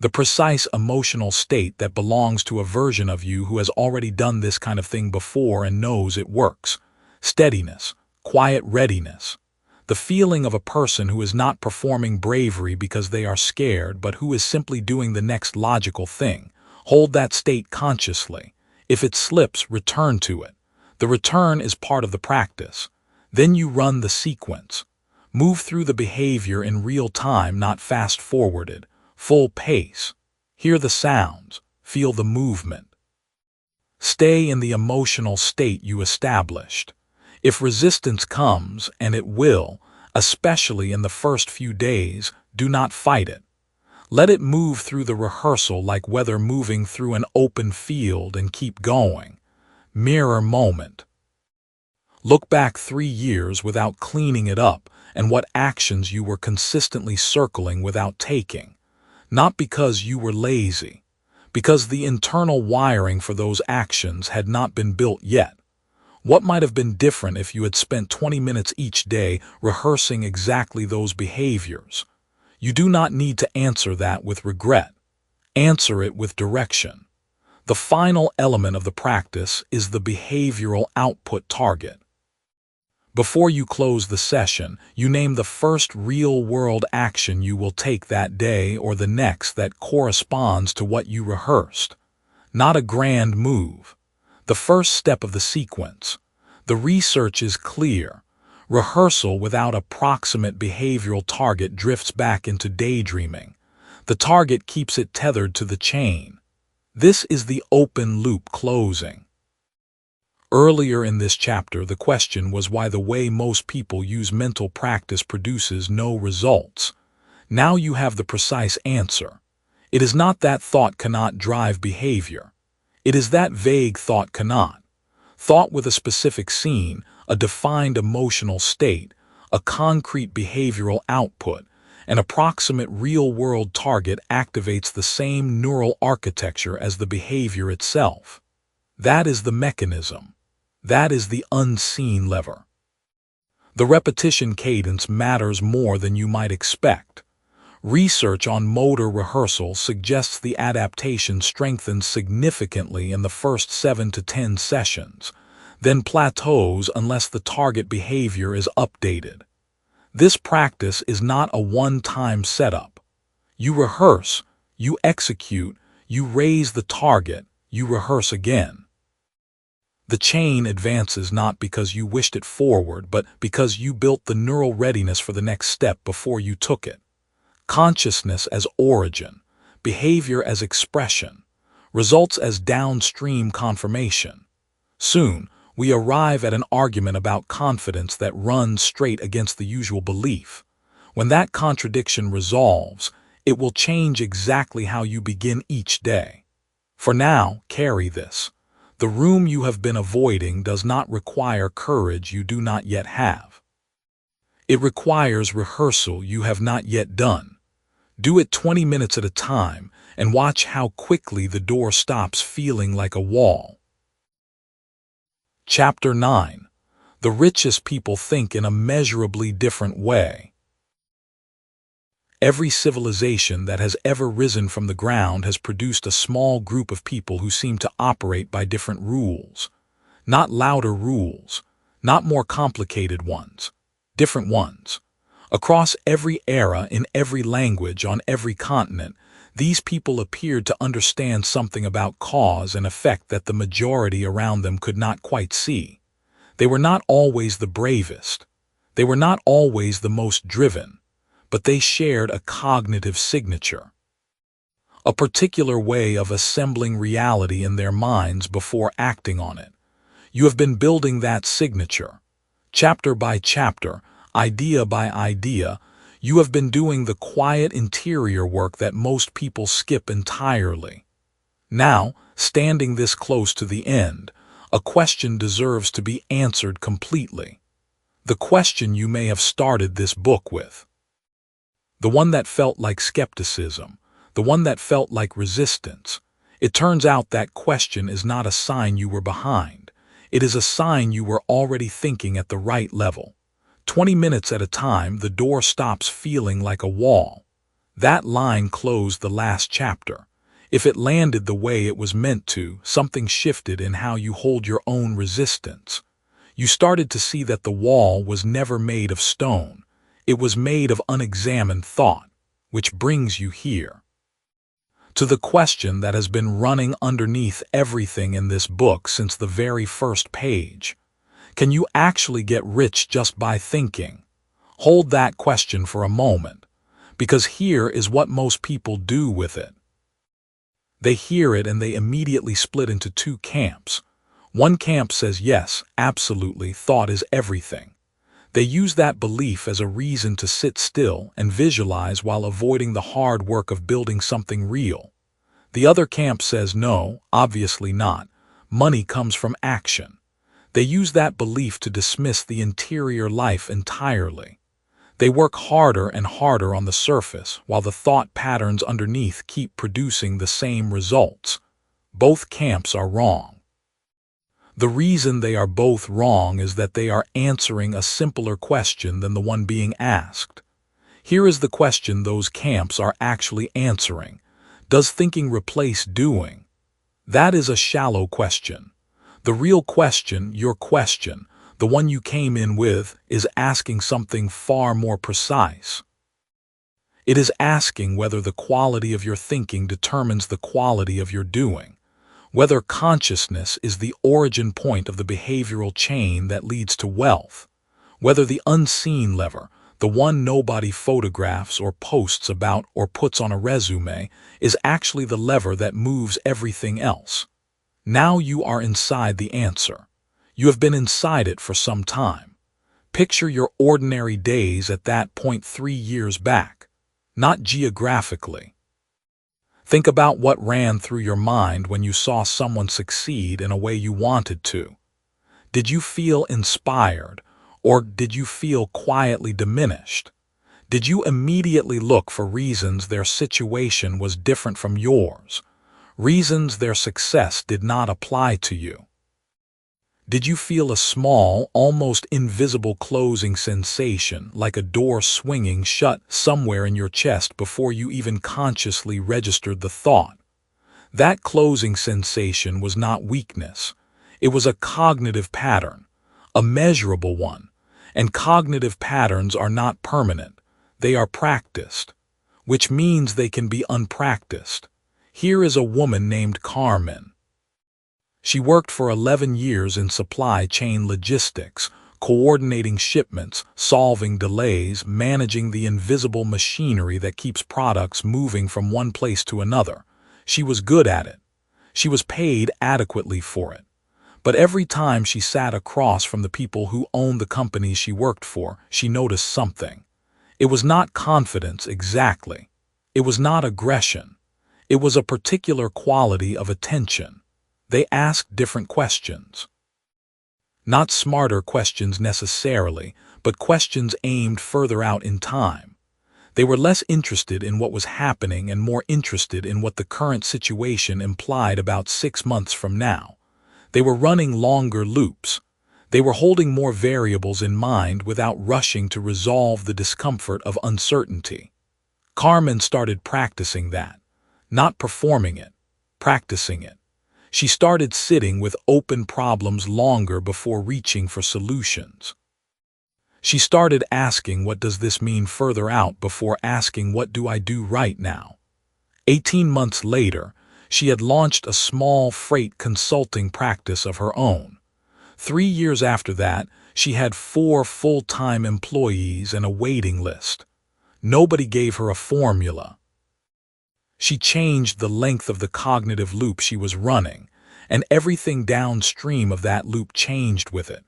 The precise emotional state that belongs to a version of you who has already done this kind of thing before and knows it works. Steadiness, quiet readiness. The feeling of a person who is not performing bravery because they are scared, but who is simply doing the next logical thing. Hold that state consciously. If it slips, return to it. The return is part of the practice. Then you run the sequence. Move through the behavior in real time, not fast-forwarded. Full pace. Hear the sounds. Feel the movement. Stay in the emotional state you established. If resistance comes, and it will, especially in the first few days, do not fight it. Let it move through the rehearsal like weather moving through an open field and keep going. Mirror moment. Look back 3 years without cleaning it up and what actions you were consistently circling without taking. Not because you were lazy, because the internal wiring for those actions had not been built yet. What might have been different if you had spent 20 minutes each day rehearsing exactly those behaviors? You do not need to answer that with regret. Answer it with direction. The final element of the practice is the behavioral output target. Before you close the session, you name the first real-world action you will take that day or the next that corresponds to what you rehearsed. Not a grand move. The first step of the sequence. The research is clear. Rehearsal without a proximate behavioral target drifts back into daydreaming. The target keeps it tethered to the chain. This is the open loop closing. Earlier in this chapter, the question was why the way most people use mental practice produces no results. Now you have the precise answer. It is not that thought cannot drive behavior. It is that vague thought cannot. Thought with a specific scene, a defined emotional state, a concrete behavioral output, an approximate real-world target activates the same neural architecture as the behavior itself. That is the mechanism. That is the unseen lever. The repetition cadence matters more than you might expect. Research on motor rehearsal suggests the adaptation strengthens significantly in the first 7 to 10 sessions, then plateaus unless the target behavior is updated. This practice is not a one-time setup. You rehearse, you execute, you raise the target, you rehearse again. The chain advances not because you wished it forward, but because you built the neural readiness for the next step before you took it. Consciousness as origin, behavior as expression, results as downstream confirmation. Soon, we arrive at an argument about confidence that runs straight against the usual belief. When that contradiction resolves, it will change exactly how you begin each day. For now, carry this. The room you have been avoiding does not require courage you do not yet have. It requires rehearsal you have not yet done. Do it 20 minutes at a time and watch how quickly the door stops feeling like a wall. Chapter 9. The richest people think in a measurably different way. Every civilization that has ever risen from the ground has produced a small group of people who seem to operate by different rules. Not louder rules, not more complicated ones, different ones. Across every era, in every language, on every continent, these people appeared to understand something about cause and effect that the majority around them could not quite see. They were not always the bravest. They were not always the most driven. But they shared a cognitive signature. a particular way of assembling reality in their minds before acting on it. You have been building that signature. Chapter by chapter, idea by idea, you have been doing the quiet interior work that most people skip entirely. Now, standing this close to the end, a question deserves to be answered completely. The question you may have started this book with. The one that felt like skepticism, the one that felt like resistance. It turns out that question is not a sign you were behind. It is a sign you were already thinking at the right level. 20 minutes at a time, the door stops feeling like a wall. That line closed the last chapter. If it landed the way it was meant to, something shifted in how you hold your own resistance. You started to see that the wall was never made of stone. It was made of unexamined thought, which brings you here. To the question that has been running underneath everything in this book since the very first page. Can you actually get rich just by thinking? Hold that question for a moment, because here is what most people do with it. They hear it and they immediately split into two camps. One camp says, yes, absolutely, thought is everything. They use that belief as a reason to sit still and visualize while avoiding the hard work of building something real. The other camp says, no, obviously not. Money comes from action. They use that belief to dismiss the interior life entirely. They work harder and harder on the surface, while the thought patterns underneath keep producing the same results. Both camps are wrong. The reason they are both wrong is that they are answering a simpler question than the one being asked. Here is the question those camps are actually answering. Does thinking replace doing? That is a shallow question. The real question, your question, the one you came in with, is asking something far more precise. It is asking whether the quality of your thinking determines the quality of your doing. Whether consciousness is the origin point of the behavioral chain that leads to wealth, whether the unseen lever, the one nobody photographs or posts about or puts on a resume, is actually the lever that moves everything else. Now you are inside the answer. You have been inside it for some time. Picture your ordinary days at that point 3 years back, not geographically. Think about what ran through your mind when you saw someone succeed in a way you wanted to. Did you feel inspired, or did you feel quietly diminished? Did you immediately look for reasons their situation was different from yours, reasons their success did not apply to you? Did you feel a small, almost invisible closing sensation, like a door swinging shut somewhere in your chest before you even consciously registered the thought? That closing sensation was not weakness. It was a cognitive pattern, a measurable one, and cognitive patterns are not permanent. They are practiced, which means they can be unpracticed. Here is a woman named Carmen. She worked for 11 years in supply chain logistics, coordinating shipments, solving delays, managing the invisible machinery that keeps products moving from one place to another. She was good at it. She was paid adequately for it. But every time she sat across from the people who owned the companies she worked for, she noticed something. It was not confidence exactly. It was not aggression. It was a particular quality of attention. They asked different questions. Not smarter questions necessarily, but questions aimed further out in time. They were less interested in what was happening and more interested in what the current situation implied about 6 months from now. They were running longer loops. They were holding more variables in mind without rushing to resolve the discomfort of uncertainty. Carmen started practicing that, not performing it, practicing it. She started sitting with open problems longer before reaching for solutions. She started asking, what does this mean further out, before asking, what do I do right now? 18 months later, she had launched a small freight consulting practice of her own. 3 years after that, she had 4 full-time employees and a waiting list. Nobody gave her a formula. She changed the length of the cognitive loop she was running, and everything downstream of that loop changed with it.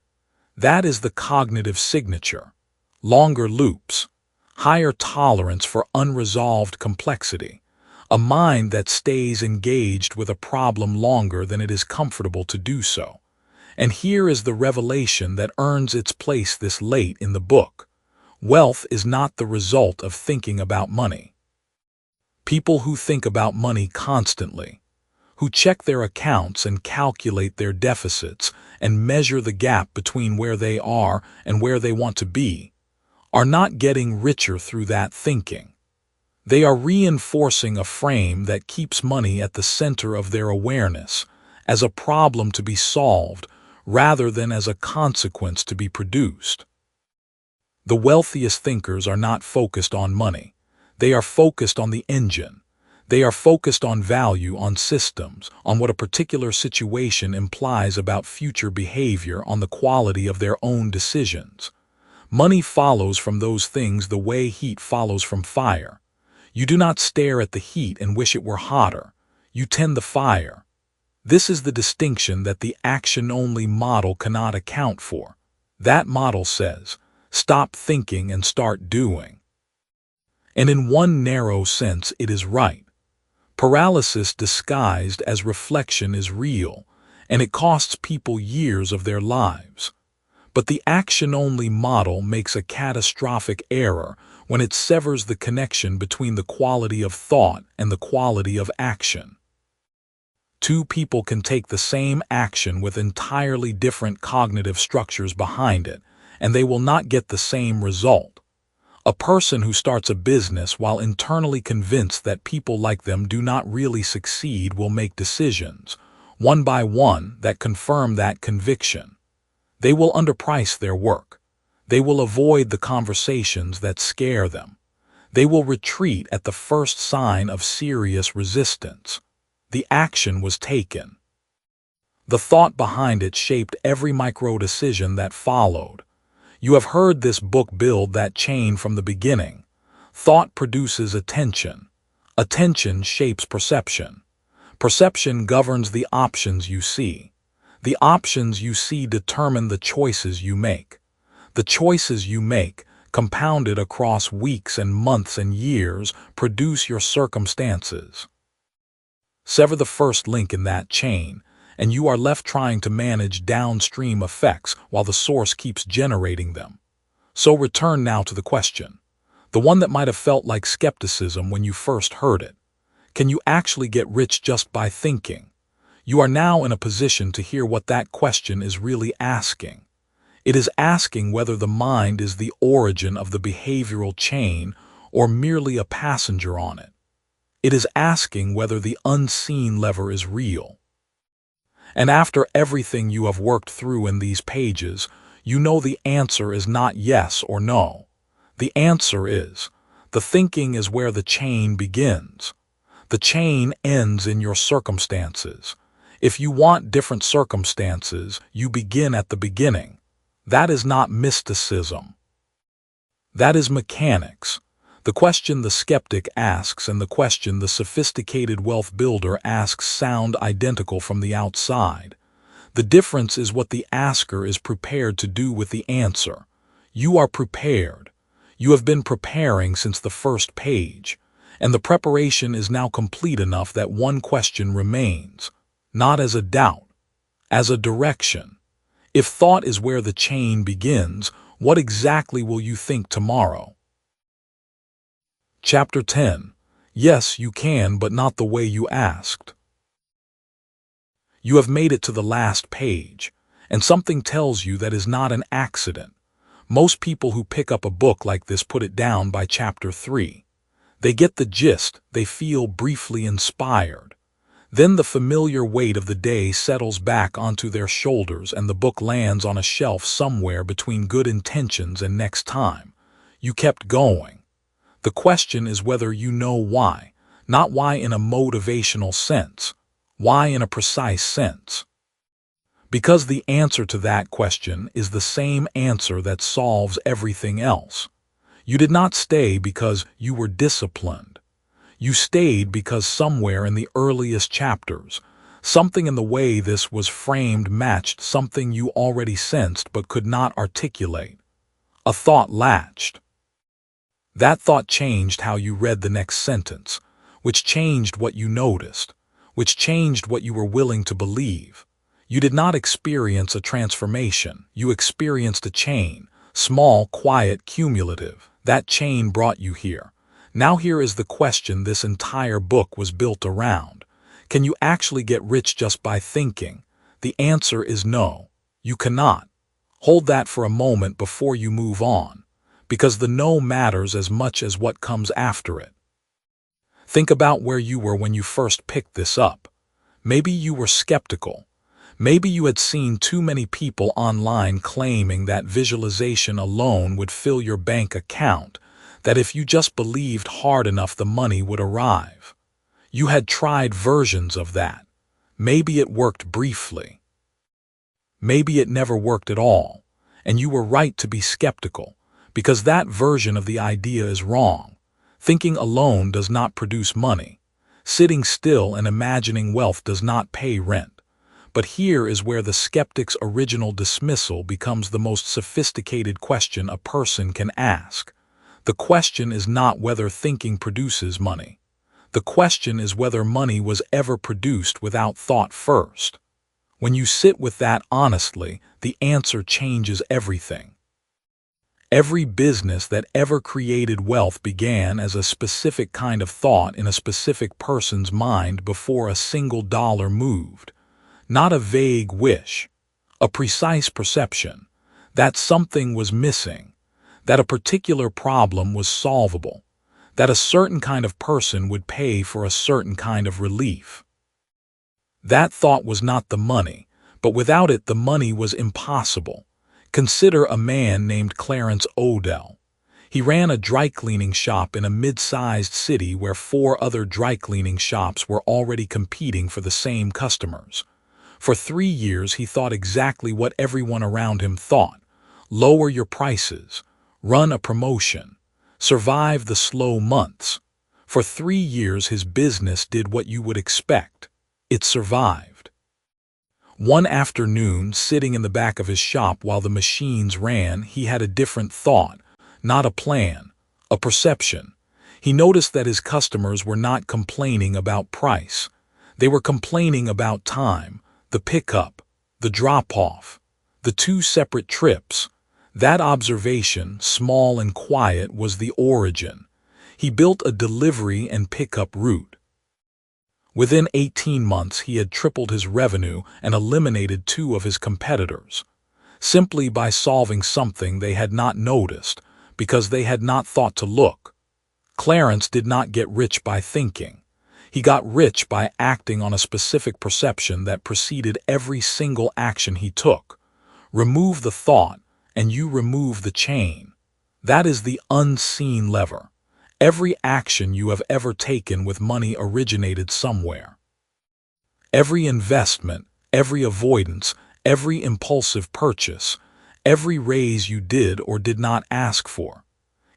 That is the cognitive signature. Longer loops, higher tolerance for unresolved complexity, a mind that stays engaged with a problem longer than it is comfortable to do so. And here is the revelation that earns its place this late in the book. Wealth is not the result of thinking about money. People who think about money constantly, who check their accounts and calculate their deficits and measure the gap between where they are and where they want to be, are not getting richer through that thinking. They are reinforcing a frame that keeps money at the center of their awareness, as a problem to be solved rather than as a consequence to be produced. The wealthiest thinkers are not focused on money. They are focused on the engine. They are focused on value, on systems, on what a particular situation implies about future behavior, on the quality of their own decisions. Money follows from those things the way heat follows from fire. You do not stare at the heat and wish it were hotter. You tend the fire. This is the distinction that the action-only model cannot account for. That model says, stop thinking and start doing. And in one narrow sense, it is right. Paralysis disguised as reflection is real, and it costs people years of their lives. But the action-only model makes a catastrophic error when it severs the connection between the quality of thought and the quality of action. Two people can take the same action with entirely different cognitive structures behind it, and they will not get the same result. A person who starts a business while internally convinced that people like them do not really succeed will make decisions, one by one, that confirm that conviction. They will underprice their work. They will avoid the conversations that scare them. They will retreat at the first sign of serious resistance. The action was taken. The thought behind it shaped every micro-decision that followed. You have heard this book build that chain from the beginning. Thought produces attention. Attention shapes perception. Perception governs the options you see. The options you see determine the choices you make. The choices you make, compounded across weeks and months and years, produce your circumstances. Sever the first link in that chain, and you are left trying to manage downstream effects while the source keeps generating them. So return now to the question, the one that might have felt like skepticism when you first heard it. Can you actually get rich just by thinking? You are now in a position to hear what that question is really asking. It is asking whether the mind is the origin of the behavioral chain or merely a passenger on it. It is asking whether the unseen lever is real. And after everything you have worked through in these pages, you know the answer is not yes or no. The answer is, the thinking is where the chain begins. The chain ends in your circumstances. If you want different circumstances, you begin at the beginning. That is not mysticism. That is mechanics. The question the skeptic asks and the question the sophisticated wealth builder asks sound identical from the outside. The difference is what the asker is prepared to do with the answer. You are prepared. You have been preparing since the first page, and the preparation is now complete enough that one question remains, not as a doubt, as a direction. If thought is where the chain begins, what exactly will you think tomorrow? Chapter 10. Yes, you can, but not the way you asked. You have made it to the last page, and something tells you that is not an accident. Most people who pick up a book like this put it down by chapter 3. They get the gist, they feel briefly inspired. Then the familiar weight of the day settles back onto their shoulders and the book lands on a shelf somewhere between good intentions and next time. You kept going. The question is whether you know why, not why in a motivational sense, why in a precise sense. Because the answer to that question is the same answer that solves everything else. You did not stay because you were disciplined. You stayed because somewhere in the earliest chapters, something in the way this was framed matched something you already sensed but could not articulate. A thought latched. That thought changed how you read the next sentence, which changed what you noticed, which changed what you were willing to believe. You did not experience a transformation, you experienced a chain, small, quiet, cumulative. That chain brought you here. Now here is the question this entire book was built around. Can you actually get rich just by thinking? The answer is no. You cannot. Hold that for a moment before you move on, because the no matters as much as what comes after it. Think about where you were when you first picked this up. Maybe you were skeptical. Maybe you had seen too many people online claiming that visualization alone would fill your bank account, that if you just believed hard enough the money would arrive. You had tried versions of that. Maybe it worked briefly. Maybe it never worked at all, and you were right to be skeptical, because that version of the idea is wrong. Thinking alone does not produce money. Sitting still and imagining wealth does not pay rent. But here is where the skeptic's original dismissal becomes the most sophisticated question a person can ask. The question is not whether thinking produces money. The question is whether money was ever produced without thought first. When you sit with that honestly, the answer changes everything. Every business that ever created wealth began as a specific kind of thought in a specific person's mind before a single dollar moved. Not a vague wish, a precise perception that something was missing, that a particular problem was solvable, that a certain kind of person would pay for a certain kind of relief. That thought was not the money, but without it the money was impossible. Consider a man named Clarence Odell. He ran a dry cleaning shop in a mid-sized city where 4 other dry cleaning shops were already competing for the same customers. For 3 years he thought exactly what everyone around him thought. Lower your prices, run a promotion, survive the slow months. For 3 years his business did what you would expect. It survived. One afternoon, sitting in the back of his shop while the machines ran, he had a different thought, not a plan, a perception. He noticed that his customers were not complaining about price. They were complaining about time, the pickup, the drop-off, the 2 separate trips. That observation, small and quiet, was the origin. He built a delivery and pickup route. Within 18 months he had tripled his revenue and eliminated 2 of his competitors, simply by solving something they had not noticed because they had not thought to look. Clarence did not get rich by thinking. He got rich by acting on a specific perception that preceded every single action he took. Remove the thought, and you remove the chain. That is the unseen lever. Every action you have ever taken with money originated somewhere. Every investment, every avoidance, every impulsive purchase, every raise you did or did not ask for.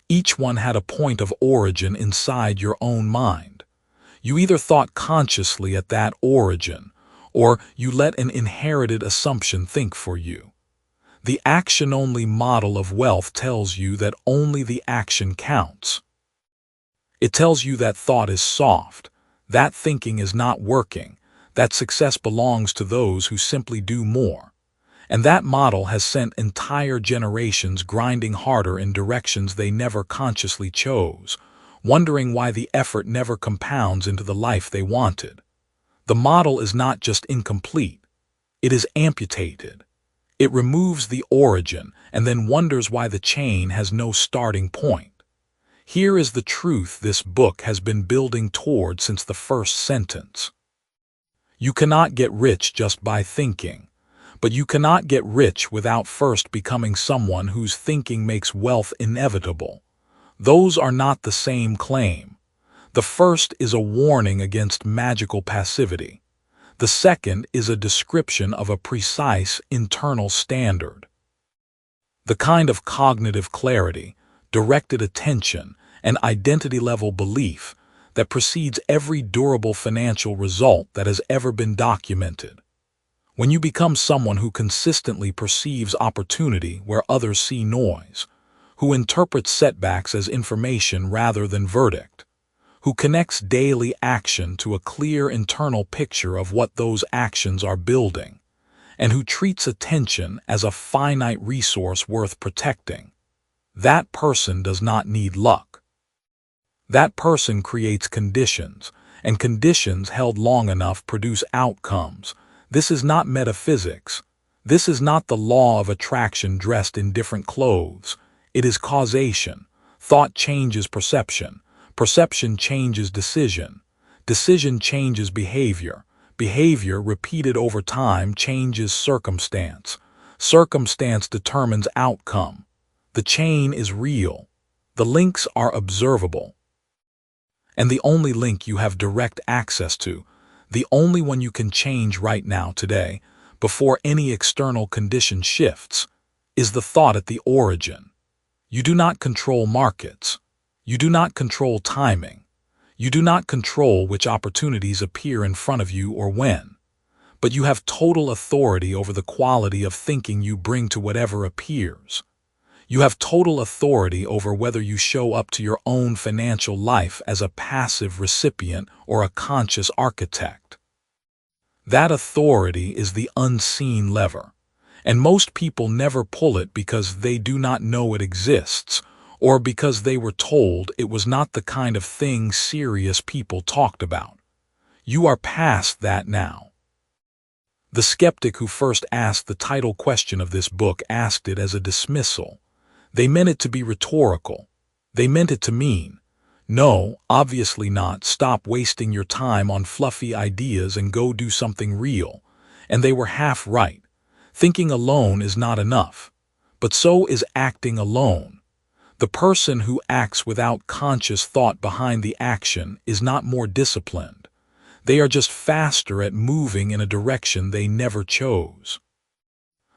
Each one had a point of origin inside your own mind. You either thought consciously at that origin, or you let an inherited assumption think for you. The action-only model of wealth tells you that only the action counts. It tells you that thought is soft, that thinking is not working, that success belongs to those who simply do more. And that model has sent entire generations grinding harder in directions they never consciously chose, wondering why the effort never compounds into the life they wanted. The model is not just incomplete, it is amputated. It removes the origin and then wonders why the chain has no starting point. Here is the truth this book has been building toward since the first sentence. You cannot get rich just by thinking, but you cannot get rich without first becoming someone whose thinking makes wealth inevitable. Those are not the same claim. The first is a warning against magical passivity. The second is a description of a precise internal standard. The kind of cognitive clarity, directed attention, and identity-level belief that precedes every durable financial result that has ever been documented. When you become someone who consistently perceives opportunity where others see noise, who interprets setbacks as information rather than verdict, who connects daily action to a clear internal picture of what those actions are building, and who treats attention as a finite resource worth protecting, that person does not need luck. That person creates conditions, and conditions held long enough produce outcomes. This is not metaphysics. This is not the law of attraction dressed in different clothes. It is causation. Thought changes perception. Perception changes decision. Decision changes behavior. Behavior repeated over time changes circumstance. Circumstance determines outcome. The chain is real. The links are observable. And the only link you have direct access to, the only one you can change right now today, before any external condition shifts, is the thought at the origin. You do not control markets. You do not control timing. You do not control which opportunities appear in front of you or when. But you have total authority over the quality of thinking you bring to whatever appears. You have total authority over whether you show up to your own financial life as a passive recipient or a conscious architect. That authority is the unseen lever, and most people never pull it because they do not know it exists, or because they were told it was not the kind of thing serious people talked about. You are past that now. The skeptic who first asked the title question of this book asked it as a dismissal. They meant it to be rhetorical. They meant it to mean, no, obviously not, stop wasting your time on fluffy ideas and go do something real. And they were half right. Thinking alone is not enough. But so is acting alone. The person who acts without conscious thought behind the action is not more disciplined. They are just faster at moving in a direction they never chose.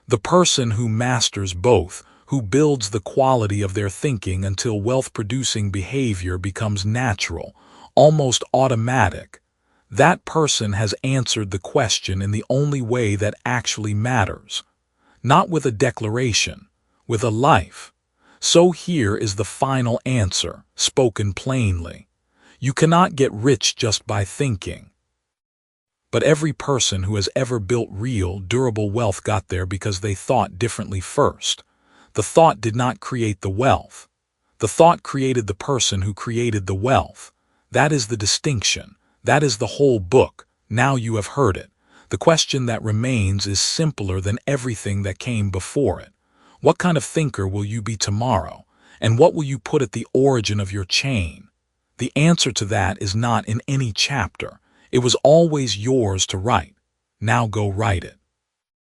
The person who masters both, who builds the quality of their thinking until wealth-producing behavior becomes natural, almost automatic, that person has answered the question in the only way that actually matters. Not with a declaration, with a life. So here is the final answer, spoken plainly. You cannot get rich just by thinking. But every person who has ever built real, durable wealth got there because they thought differently first. The thought did not create the wealth. The thought created the person who created the wealth. That is the distinction. That is the whole book. Now you have heard it. The question that remains is simpler than everything that came before it. What kind of thinker will you be tomorrow? And what will you put at the origin of your chain? The answer to that is not in any chapter. It was always yours to write. Now go write it.